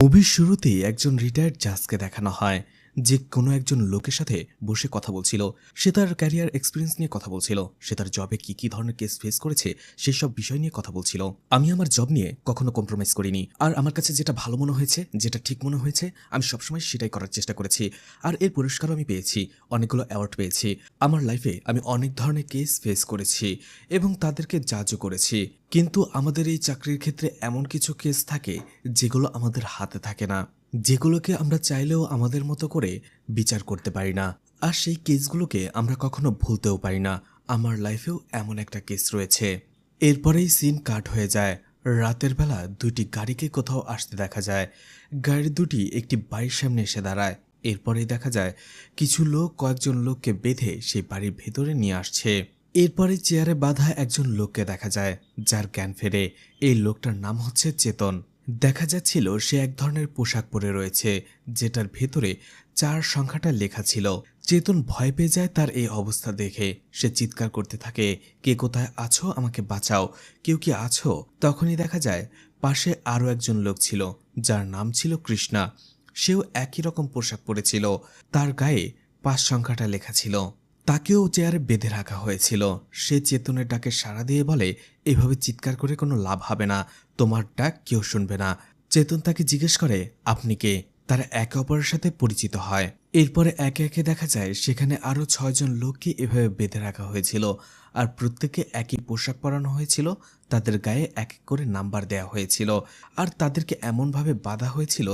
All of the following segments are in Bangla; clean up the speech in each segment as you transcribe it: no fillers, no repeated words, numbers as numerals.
মুভির শুরুতেই একজন রিটায়ার্ড জাজকে দেখানো হয় যে কোনো একজন লোকের সাথে বসে কথা বলছিল। সে তার ক্যারিয়ার এক্সপিরিয়েন্স নিয়ে কথা বলছিল, সে তার জবে কি কি ধরনের কেস ফেস করেছে সেই সব বিষয় নিয়ে কথা বলছিল। আমি আমার জব নিয়ে কখনো কম্প্রোমাইজ করিনি, আর আমার কাছে যেটা ভালো মনে হয়েছে, যেটা ঠিক মনে হয়েছে, আমি সবসময় সেটাই করার চেষ্টা করেছি। আর এর পুরস্কারও আমি পেয়েছি, অনেকগুলো অ্যাওয়ার্ড পেয়েছি। আমার লাইফে আমি অনেক ধরনের কেস ফেস করেছি এবং তাদেরকে জাজও করেছি। কিন্তু আমাদের এই চাকরির ক্ষেত্রে এমন কিছু কেস থাকে যেগুলো আমাদের হাতে থাকে না, যেগুলোকে আমরা চাইলেও আমাদের মতো করে বিচার করতে পারি না। আর সেই কেসগুলোকে আমরা কখনো ভুলতেও পারি না। আমার লাইফেও এমন একটা কেস রয়েছে। এরপরেই সিন কাট হয়ে যায়। রাতের বেলা দুইটি গাড়িকে কোথাও আসতে দেখা যায়। গাড়ি দুটি একটি বাড়ির সামনে এসে দাঁড়ায়। এরপরেই দেখা যায় কিছু লোক কয়েকজন লোককে বেঁধে সেই বাড়ির ভেতরে নিয়ে আসছে। এরপরে চেয়ারে বাঁধা একজন লোককে দেখা যায়, যার জ্ঞান ফেরে। এই লোকটার নাম হচ্ছে চেতন। দেখা যাচ্ছিল সে এক ধরনের পোশাক পরে রয়েছে, যেটার ভেতরে 4 সংখ্যাটা লেখা ছিল। চেতন ভয় পেয়ে যায় তার এই অবস্থা দেখে। সে চিৎকার করতে থাকে, কে কোথায় আছো, আমাকে বাঁচাও, কেউ কি আছো? তখনই দেখা যায় পাশে আরও একজন লোক ছিল, যার নাম ছিল কৃষ্ণা। সেও একই রকম পোশাক পরেছিল, তার গায়ে 5 সংখ্যাটা লেখা ছিল। তাকেও চেয়ারে বেঁধে রাখা হয়েছিল। সে চেতনের ডাকে সাড়া দিয়ে বলে, এভাবে চিৎকার করে কোনো লাভ হবে না, তোমার ডাক কেউ শুনবে না। চেতন তাকে জিজ্ঞেস করে, আপনি কে? তারা একে অপরের সাথে পরিচিত হয়। এরপরে একে একে দেখা যায় সেখানে আরও 6 জন লোককে এভাবে বেঁধে রাখা হয়েছিল, আর প্রত্যেককে একই পোশাক পরানো হয়েছিল। তাদের গায়ে এক এক করে নাম্বার দেয়া হয়েছিল, আর তাদেরকে এমনভাবে বাঁধা হয়েছিল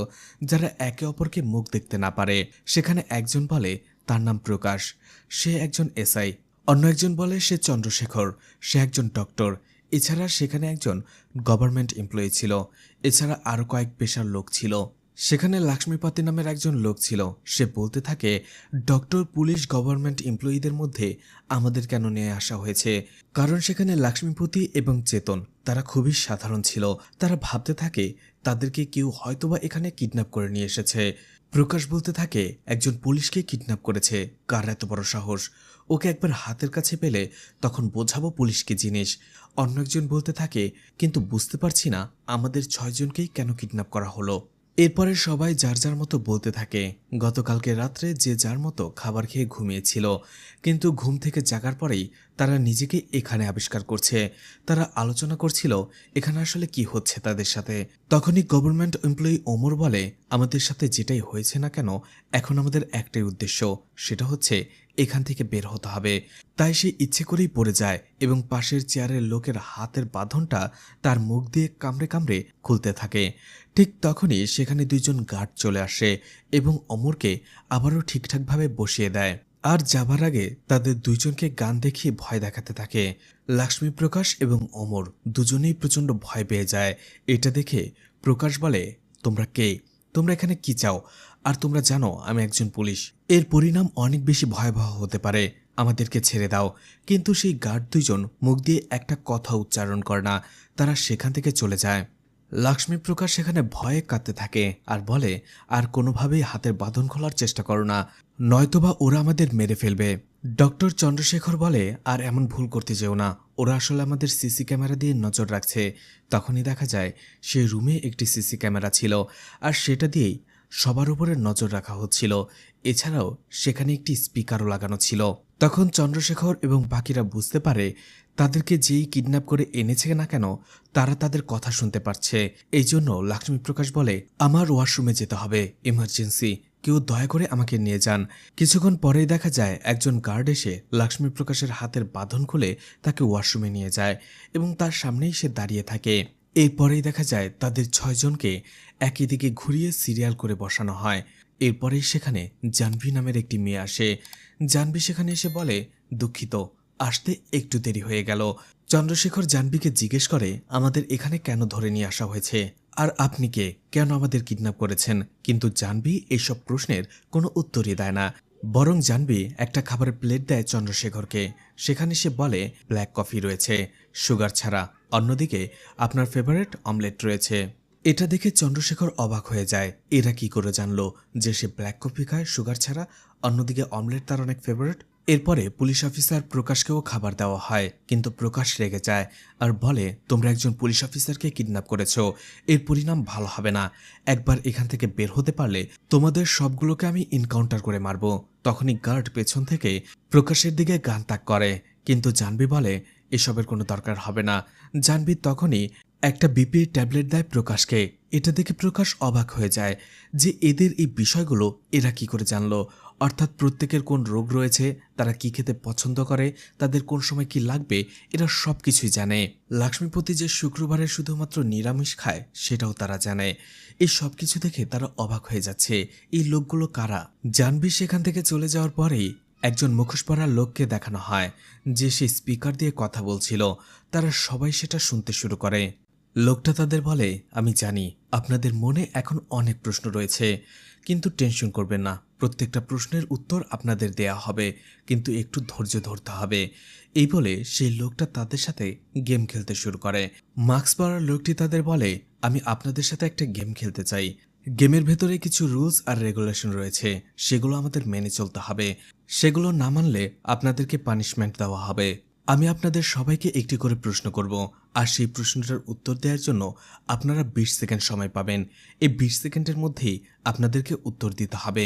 যারা একে অপরকে মুখ দেখতে না পারে। সেখানে একজন বলে তার নাম প্রকাশ, সে একজন এসআই। অন্য একজন বলে সে চন্দ্রশেখর, সে একজন ডক্টর। এছাড়া সেখানে একজন গভর্নমেন্ট এমপ্লয়ি ছিল। এছাড়া আরও কয়েক পেশার লোক ছিল। সেখানে লক্ষ্মীপতি নামের একজন লোক ছিল। সে বলতে থাকে, ডক্টর, পুলিশ, গভর্নমেন্ট এমপ্লয়িদের মধ্যে আমাদের কেন নিয়ে আসা হয়েছে? কারণ সেখানে লক্ষ্মীপতি এবং চেতন তারা খুবই সাধারণ ছিল। তারা ভাবতে থাকে তাদেরকে কেউ হয়তোবা এখানে কিডন্যাপ করে নিয়ে এসেছে। প্রকাশ বলতে থাকে, একজন পুলিশকে কিডন্যাপ করেছে, কার এত বড় সাহস? ওকে একবার হাতের কাছে পেলে তখন বোঝাবো পুলিশকে জিনিস। অন্য একজন বলতে থাকে, কিন্তু বুঝতে পারছি না আমাদের 6 জনকেই কেন কিডন্যাপ করা হলো। এরপরে সবাই যার যার মতো বলতে থাকে। গতকালকে রাত্রে যে যার মতো খাবার খেয়ে ঘুমিয়েছিল, কিন্তু ঘুম থেকে জাগার পরেই তারা নিজেকে এখানে আবিষ্কার করছে। তারা আলোচনা করছিল এখানে আসলে কি হচ্ছে তাদের সাথে। তখনই গভর্নমেন্ট এমপ্লয়ি ওমর বলে, আমাদের সাথে যেটাই হয়েছে না কেন, এখন আমাদের একটাই উদ্দেশ্য, সেটা হচ্ছে এখান থেকে বের হতে হবে। তাই সে ইচ্ছে করেই পড়ে যায় এবং পাশের চেয়ারের লোকের হাতের বাঁধনটা তার মুখ দিয়ে কামড়ে কামড়ে খুলতে থাকে। ঠিক তখনই সেখানে 2 জন গার্ড চলে আসে এবং অমরকে আবারও ঠিকঠাকভাবে বসিয়ে দেয়। আর যাবার আগে তাদের 2 জনকে গান দেখিয়ে ভয় দেখাতে থাকে। লক্ষ্মী প্রকাশ এবং অমর দুজনেই প্রচণ্ড ভয় পেয়ে যায়। এটা দেখে প্রকাশ বলে, তোমরা কে? তোমরা এখানে কি চাও? আর তোমরা জানো আমি একজন পুলিশ। এর পরিণাম অনেক বেশি ভয়াবহ হতে পারে, আমাদেরকে ছেড়ে দাও। কিন্তু সেই গার্ড 2 জন মুখ দিয়ে একটা কথা উচ্চারণ করে না, তারা সেখান থেকে চলে যায়। লক্ষ্মী প্রকাশ সেখানে ভয়ে কাঁদতে থাকে আর বলে, আর কোনোভাবেই হাতের বাঁধন খোলার চেষ্টা করো না, নয়তোবা ওরা আমাদের মেরে ফেলবে। ডক্টর চন্দ্রশেখর বলে, আর এমন ভুল করতে যেও না, ওরা আসলে আমাদের সিসি ক্যামেরা দিয়ে নজর রাখছে। তখনই দেখা যায় সেই রুমে একটি সিসি ক্যামেরা ছিল, আর সেটা দিয়েই সবার উপরে নজর রাখা হচ্ছিল। এছাড়াও সেখানে একটি স্পিকারও লাগানো ছিল। তখন চন্দ্রশেখর এবং বাকিরা বুঝতে পারে তাদেরকে যেই কিডন্যাপ করে এনেছে না কেন, তারা তাদের কথা শুনতে পারছে। এই জন্য লক্ষ্মী প্রকাশ বলে, আমার ওয়াশরুমে যেতে হবে, ইমার্জেন্সি, কেউ দয়া করে আমাকে নিয়ে যান। কিছুক্ষণ পরেই দেখা যায় একজন গার্ড এসে লক্ষ্মী প্রকাশের হাতের বাঁধন খুলে তাকে ওয়াশরুমে নিয়ে যায় এবং তার সামনেই সে দাঁড়িয়ে থাকে। এরপরেই দেখা যায় তাদের 6 জনকে একই দিকে ঘুরিয়ে সিরিয়াল করে বসানো হয়। এরপরেই সেখানে জাহ্নবী নামের একটি মেয়ে আসে। জাহ্নবী সেখানে এসে বলে, দুঃখিত, আসতে একটু দেরি হয়ে গেল। চন্দ্রশেখর জাহ্নবীকে জিজ্ঞেস করে, আমাদের এখানে কেন ধরে নিয়ে আসা হয়েছে, আর আপনি কে, কেন আমাদের কিডন্যাপ করেছেন? কিন্তু জাহ্নবী এইসব প্রশ্নের কোনো উত্তরই দেয় না, বরং জাহ্নবী একটা খাবারের প্লেট দেয় চন্দ্রশেখরকে। সেখানে সে বলে, ব্ল্যাক কফি রয়েছে, সুগার ছাড়া, অন্যদিকে আপনার ফেভারিট অমলেট রয়েছে। এটা দেখে চন্দ্রশেখর অবাক হয়ে যায়, এরা কি করে জানলো যে সে ব্ল্যাক কফি খায় সুগার ছাড়া, অন্যদিকে অমলেট তার অনেক ফেভারিট? এরপরে পুলিশ অফিসার প্রকাশকেও খাবার দেওয়া হয়, কিন্তু প্রকাশ রেগে যায় আর বলে, তোমরা একজন পুলিশ অফিসারকে কিডন্যাপ করেছো, এর পরিণাম ভালো হবে না। একবার এখান থেকে বের হতে পারলে তোমাদের সবগুলোকে আমি এনকাউন্টার করে মারব। তখনই গার্ড পেছন থেকে প্রকাশের দিকে গান তাক করে, কিন্তু জাহ্নবী বলে এসবের কোনো দরকার হবে না। জাহ্নবী তখনই একটা বিপি ট্যাবলেট দেয় প্রকাশকে। এটা দেখে প্রকাশ অবাক হয়ে যায় যে এদের এই বিষয়গুলো এরা কি করে জানলো, অর্থাৎ প্রত্যেকের কোন রোগ রয়েছে, তারা কি খেতে পছন্দ করে, তাদের কোন সময় কি লাগবে, এরা সব কিছুই জানে। লক্ষ্মীপতি যে শুক্রবারে শুধুমাত্র নিরামিষ খায় সেটাও তারা জানে। এই সব কিছু দেখে তারা অবাক হয়ে যাচ্ছে, এই লোকগুলো কারা। জাহ্নবী সেখান থেকে চলে যাওয়ার পরেই একজন মুখোশ পরা লোককে দেখানো হয় যে সেই স্পিকার দিয়ে কথা বলছিল। তারা সবাই সেটা শুনতে শুরু করে। লোকটা তাদের বলে, আমি জানি আপনাদের মনে এখন অনেক প্রশ্ন রয়েছে, কিন্তু টেনশন করবেন না, প্রত্যেকটা প্রশ্নের উত্তর আপনাদের দেয়া হবে, কিন্তু একটু ধৈর্য ধরতে হবে। এই বলে সেই লোকটা তাদের সাথে গেম খেলতে শুরু করে। মাস্ক পরা লোকটি তাদের বলে, আমি আপনাদের সাথে একটা গেম খেলতে চাই। গেমের ভেতরে কিছু রুলস আর রেগুলেশন রয়েছে, সেগুলো আমাদের মেনে চলতে হবে। সেগুলো না মানলে আপনাদেরকে পানিশমেন্ট দেওয়া হবে। আমি আপনাদের সবাইকে একটি করে প্রশ্ন করব, আর সেই প্রশ্নটার উত্তর দেওয়ার জন্য আপনারা 20 সেকেন্ড সময় পাবেন। এই 20 সেকেন্ডের মধ্যেই আপনাদেরকে উত্তর দিতে হবে।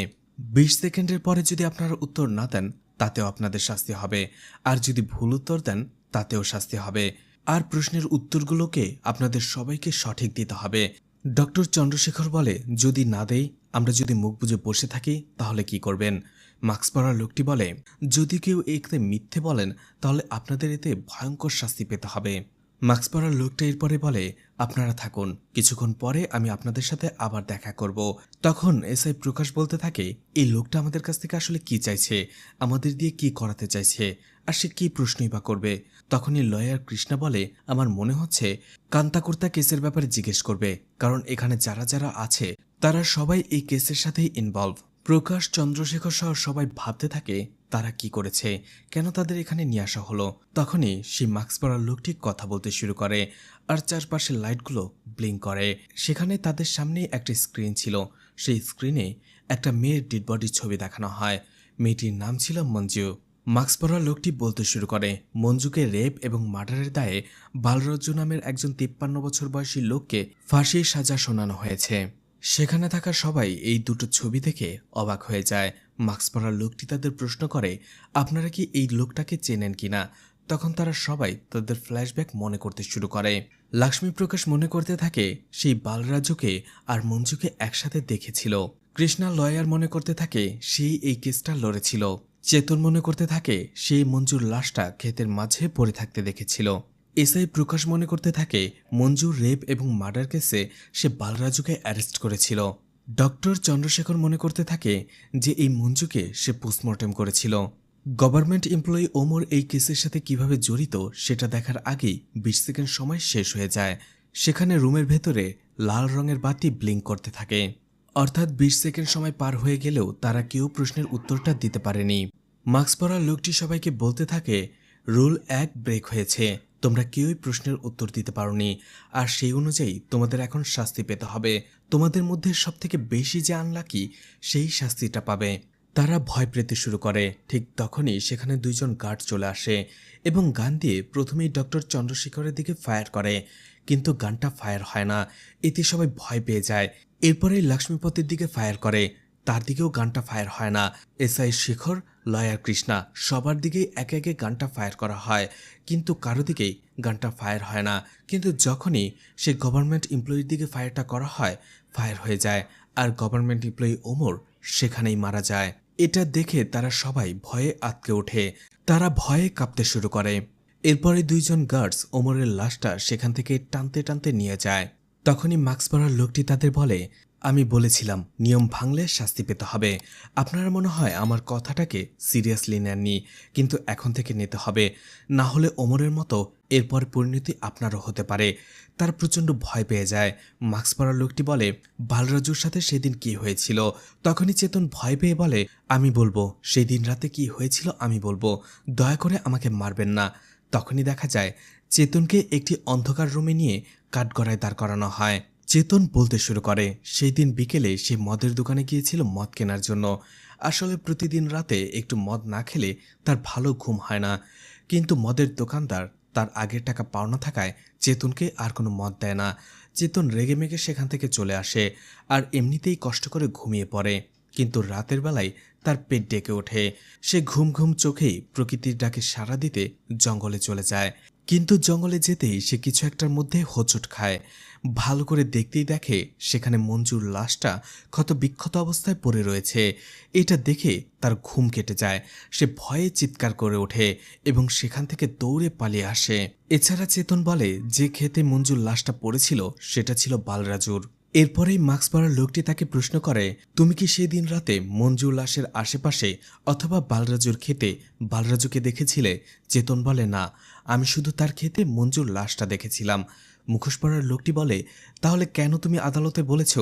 20 সেকেন্ডের পরে যদি আপনারা উত্তর না দেন তাতেও আপনাদের শাস্তি হবে, আর যদি ভুল উত্তর দেন তাতেও শাস্তি হবে। আর প্রশ্নের উত্তরগুলোকে আপনাদের সবাইকে সঠিক দিতে হবে। ডক্টর চন্দ্রশেখর বলে, যদি না দেই, আমরা যদি মুখ বুজে বসে থাকি তাহলে কি করবেন? মাস্ক পরা লোকটি বলে, যদি কেউ এতে মিথ্যে বলেন তাহলে আপনাদের এতে ভয়ঙ্কর শাস্তি পেতে হবে। মাস্ক পরা লোকটা এরপরে বলে, আপনারা থাকুন, কিছুক্ষণ পরে আমি আপনাদের সাথে আবার দেখা করব। তখন এসআই প্রকাশ বলতে থাকে, এই লোকটা আমাদের কাছ থেকে আসলে কি চাইছে, আমাদের দিয়ে কি করাতে চাইছে, আর সে কি প্রশ্নই বা করবে। তখনই লয়ার কৃষ্ণা বলে, আমার মনে হচ্ছে কান্তাকুর্তা কেসের ব্যাপারে জিজ্ঞেস করবে, কারণ এখানে যারা যারা আছে তারা সবাই এই কেসের সাথেই ইনভলভ। প্রকাশ, চন্দ্রশেখর সহ সবাই ভাবতে থাকে তারা কি করেছে, কেন তাদের এখানে নিয়ে আসা হলো। তখনই সেই মাস্ক পরা লোকটি কথা বলতে শুরু করে, আর চারপাশের লাইটগুলো ব্লিঙ্ক করে। সেখানে তাদের সামনে একটা স্ক্রিন ছিল, সেই স্ক্রিনে একটা মেয়ের ডেড বডির ছবি দেখানো হয়। মেয়েটির নাম ছিল মঞ্জু। মাস্ক পরা লোকটি বলতে শুরু করে, মঞ্জুকে রেপ এবং মার্ডারের দায়ে বালরাজ্য নামের একজন 53 বছর বয়সী লোককে ফাঁসির সাজা শোনানো হয়েছে। সেখানে থাকা সবাই এই দুটো ছবি দেখে অবাক হয়ে যায়। মাস্ক পরা লোকটি তাদের প্রশ্ন করে, আপনারা কি এই লোকটাকে চেনেন কিনা? তখন তারা সবাই তাদের ফ্ল্যাশব্যাক মনে করতে শুরু করে। লক্ষ্মী প্রকাশ মনে করতে থাকে সেই বালরাজুকে আর মঞ্জুকে একসাথে দেখেছিল। কৃষ্ণা লয়ার মনে করতে থাকে সেই এই কেসটা লড়েছিল। চেতন মনে করতে থাকে সেই মঞ্জুর লাশটা ক্ষেতের মাঝে পড়ে থাকতে দেখেছিল। এসআই প্রকাশ মনে করতে থাকে মঞ্জুর রেপ এবং মার্ডার কেসে সে বালরাজুকে অ্যারেস্ট করেছিল। ডক্টর চন্দ্রশেখর মনে করতে থাকে যে এই মঞ্জুকে সে পোস্টমর্টেম করেছিল। গভর্নমেন্ট এমপ্লয়ি ওমর এই কেসের সাথে কিভাবে জড়িত সেটা দেখার আগেই 20 সেকেন্ড সময় শেষ হয়ে যায়। সেখানে রুমের ভেতরে লাল রঙের বাতি ব্লিঙ্ক করতে থাকে, অর্থাৎ 20 সেকেন্ড সময় পার হয়ে গেলেও তারা কেউ প্রশ্নের উত্তরটা দিতে পারেনি। মাস্ক পরা লোকটি সবাইকে বলতে থাকে, রুল 1 ব্রেক হয়েছে, তোমরা কেউই প্রশ্নের উত্তর দিতে পারোনি, আর সেই অনুযায়ী তোমাদের এখন শাস্তি পেতে হবে। তোমাদের মধ্যে সবথেকে বেশি যে আনলাকি সেই শাস্তিটা পাবে। তারা ভয় পেতে শুরু করে। ঠিক তখনই সেখানে দুইজন গার্ড চলে আসে এবং গান দিয়ে প্রথমেই ডক্টর চন্দ্রশেখরের দিকে ফায়ার করে, কিন্তু গানটা ফায়ার হয় না। এতে সবাই ভয় পেয়ে যায়। এরপরেই লক্ষ্মীপতির দিকে ফায়ার করে, তার দিকেও গানটা ফায়ার হয় না। এসআই শেখর, লয়ার কৃষ্ণা সবার দিকেই একে একে গানটা ফায়ার করা হয়, কিন্তু কারো দিকেই গানটা ফায়ার হয় না। কিন্তু যখনই সে গভর্নমেন্ট এমপ্লয়ির দিকে ফায়ারটা করা হয়, ফায়ার হয়ে যায়, আর গভর্নমেন্ট এমপ্লয়ি ওমর সেখানেই মারা যায়। এটা দেখে তারা সবাই ভয়ে আঁতকে ওঠে, তারা ভয়ে কাঁপতে শুরু করে। এরপরে দুইজন গার্ডস ওমরের লাশটা সেখান থেকে টানতে টানতে নিয়ে যায়। তখনই মাস্ক পরার লোকটি তাদের বলে, আমি বলেছিলাম নিয়ম ভাঙলে শাস্তি পেতে হবে। আপনারা মনে হয় আমার কথাটাকে সিরিয়াসলি নেননি, কিন্তু এখন থেকে নিতে হবে, না হলে ওমরের মতো এরপর পরিণতি আপনারও হতে পারে। তার প্রচণ্ড ভয় পেয়ে যায়। মাস্ক পরা লোকটি বলে, বালরাজুর সাথে সেদিন কি হয়েছিল? তখনই চেতন ভয় পেয়ে বলে, আমি বলবো সেই দিন রাতে কি হয়েছিল, আমি বলবো, দয়া করে আমাকে মারবেন না। তখনই দেখা যায় চেতনকে একটি অন্ধকার রুমে নিয়ে কাঠগড়ায় দাঁড় করানো হয়। চেতন বলতে শুরু করে সেই দিন বিকেলে সে মদের দোকানে গিয়েছিল মদ কেনার জন্য, আসলে প্রতিদিন রাতে একটু মদ না খেলে তার ভালো ঘুম হয় না। কিন্তু মদের দোকানদার তার আগের টাকা পাওনা থাকায় চেতনকে আর কোনো মদ দেয় না। চেতন রেগেমেগে সেখান থেকে চলে আসে আর এমনিতেই কষ্ট করে ঘুমিয়ে পড়ে। কিন্তু রাতের বেলায় তার পেট ডেকে ওঠে। সে ঘুম ঘুম চোখেই প্রকৃতির ডাকে সাড়া দিতে জঙ্গলে চলে যায়। কিন্তু জঙ্গলে যেতেই সে কিছু একটার মধ্যে হোঁচট খায়। ভালো করে দেখতেই দেখে সেখানে মঞ্জুর লাশটা ক্ষত বিক্ষত অবস্থায় পড়ে রয়েছে। এটা দেখে তার ঘুম কেটে যায়। সে ভয়ে চিৎকার করে ওঠে এবং সেখান থেকে দৌড়ে পালিয়ে আসে। এছাড়া চেতন বলে যে ক্ষেতে মঞ্জুর লাশটা পড়েছিল সেটা ছিল বালরাজুর। এরপরেই মাস্ক পরা লোকটি তাকে প্রশ্ন করে, তুমি কি সেই দিন রাতে মঞ্জুর লাশের আশেপাশে অথবা বালরাজুর ক্ষেতে বালরাজুকে দেখেছিলে? চেতন বলে, না, আমি শুধু তার ক্ষেতে মঞ্জুর লাশটা দেখেছিলাম। মুখোশ পরার লোকটি বলে, তাহলে কেন তুমি আদালতে বলেছ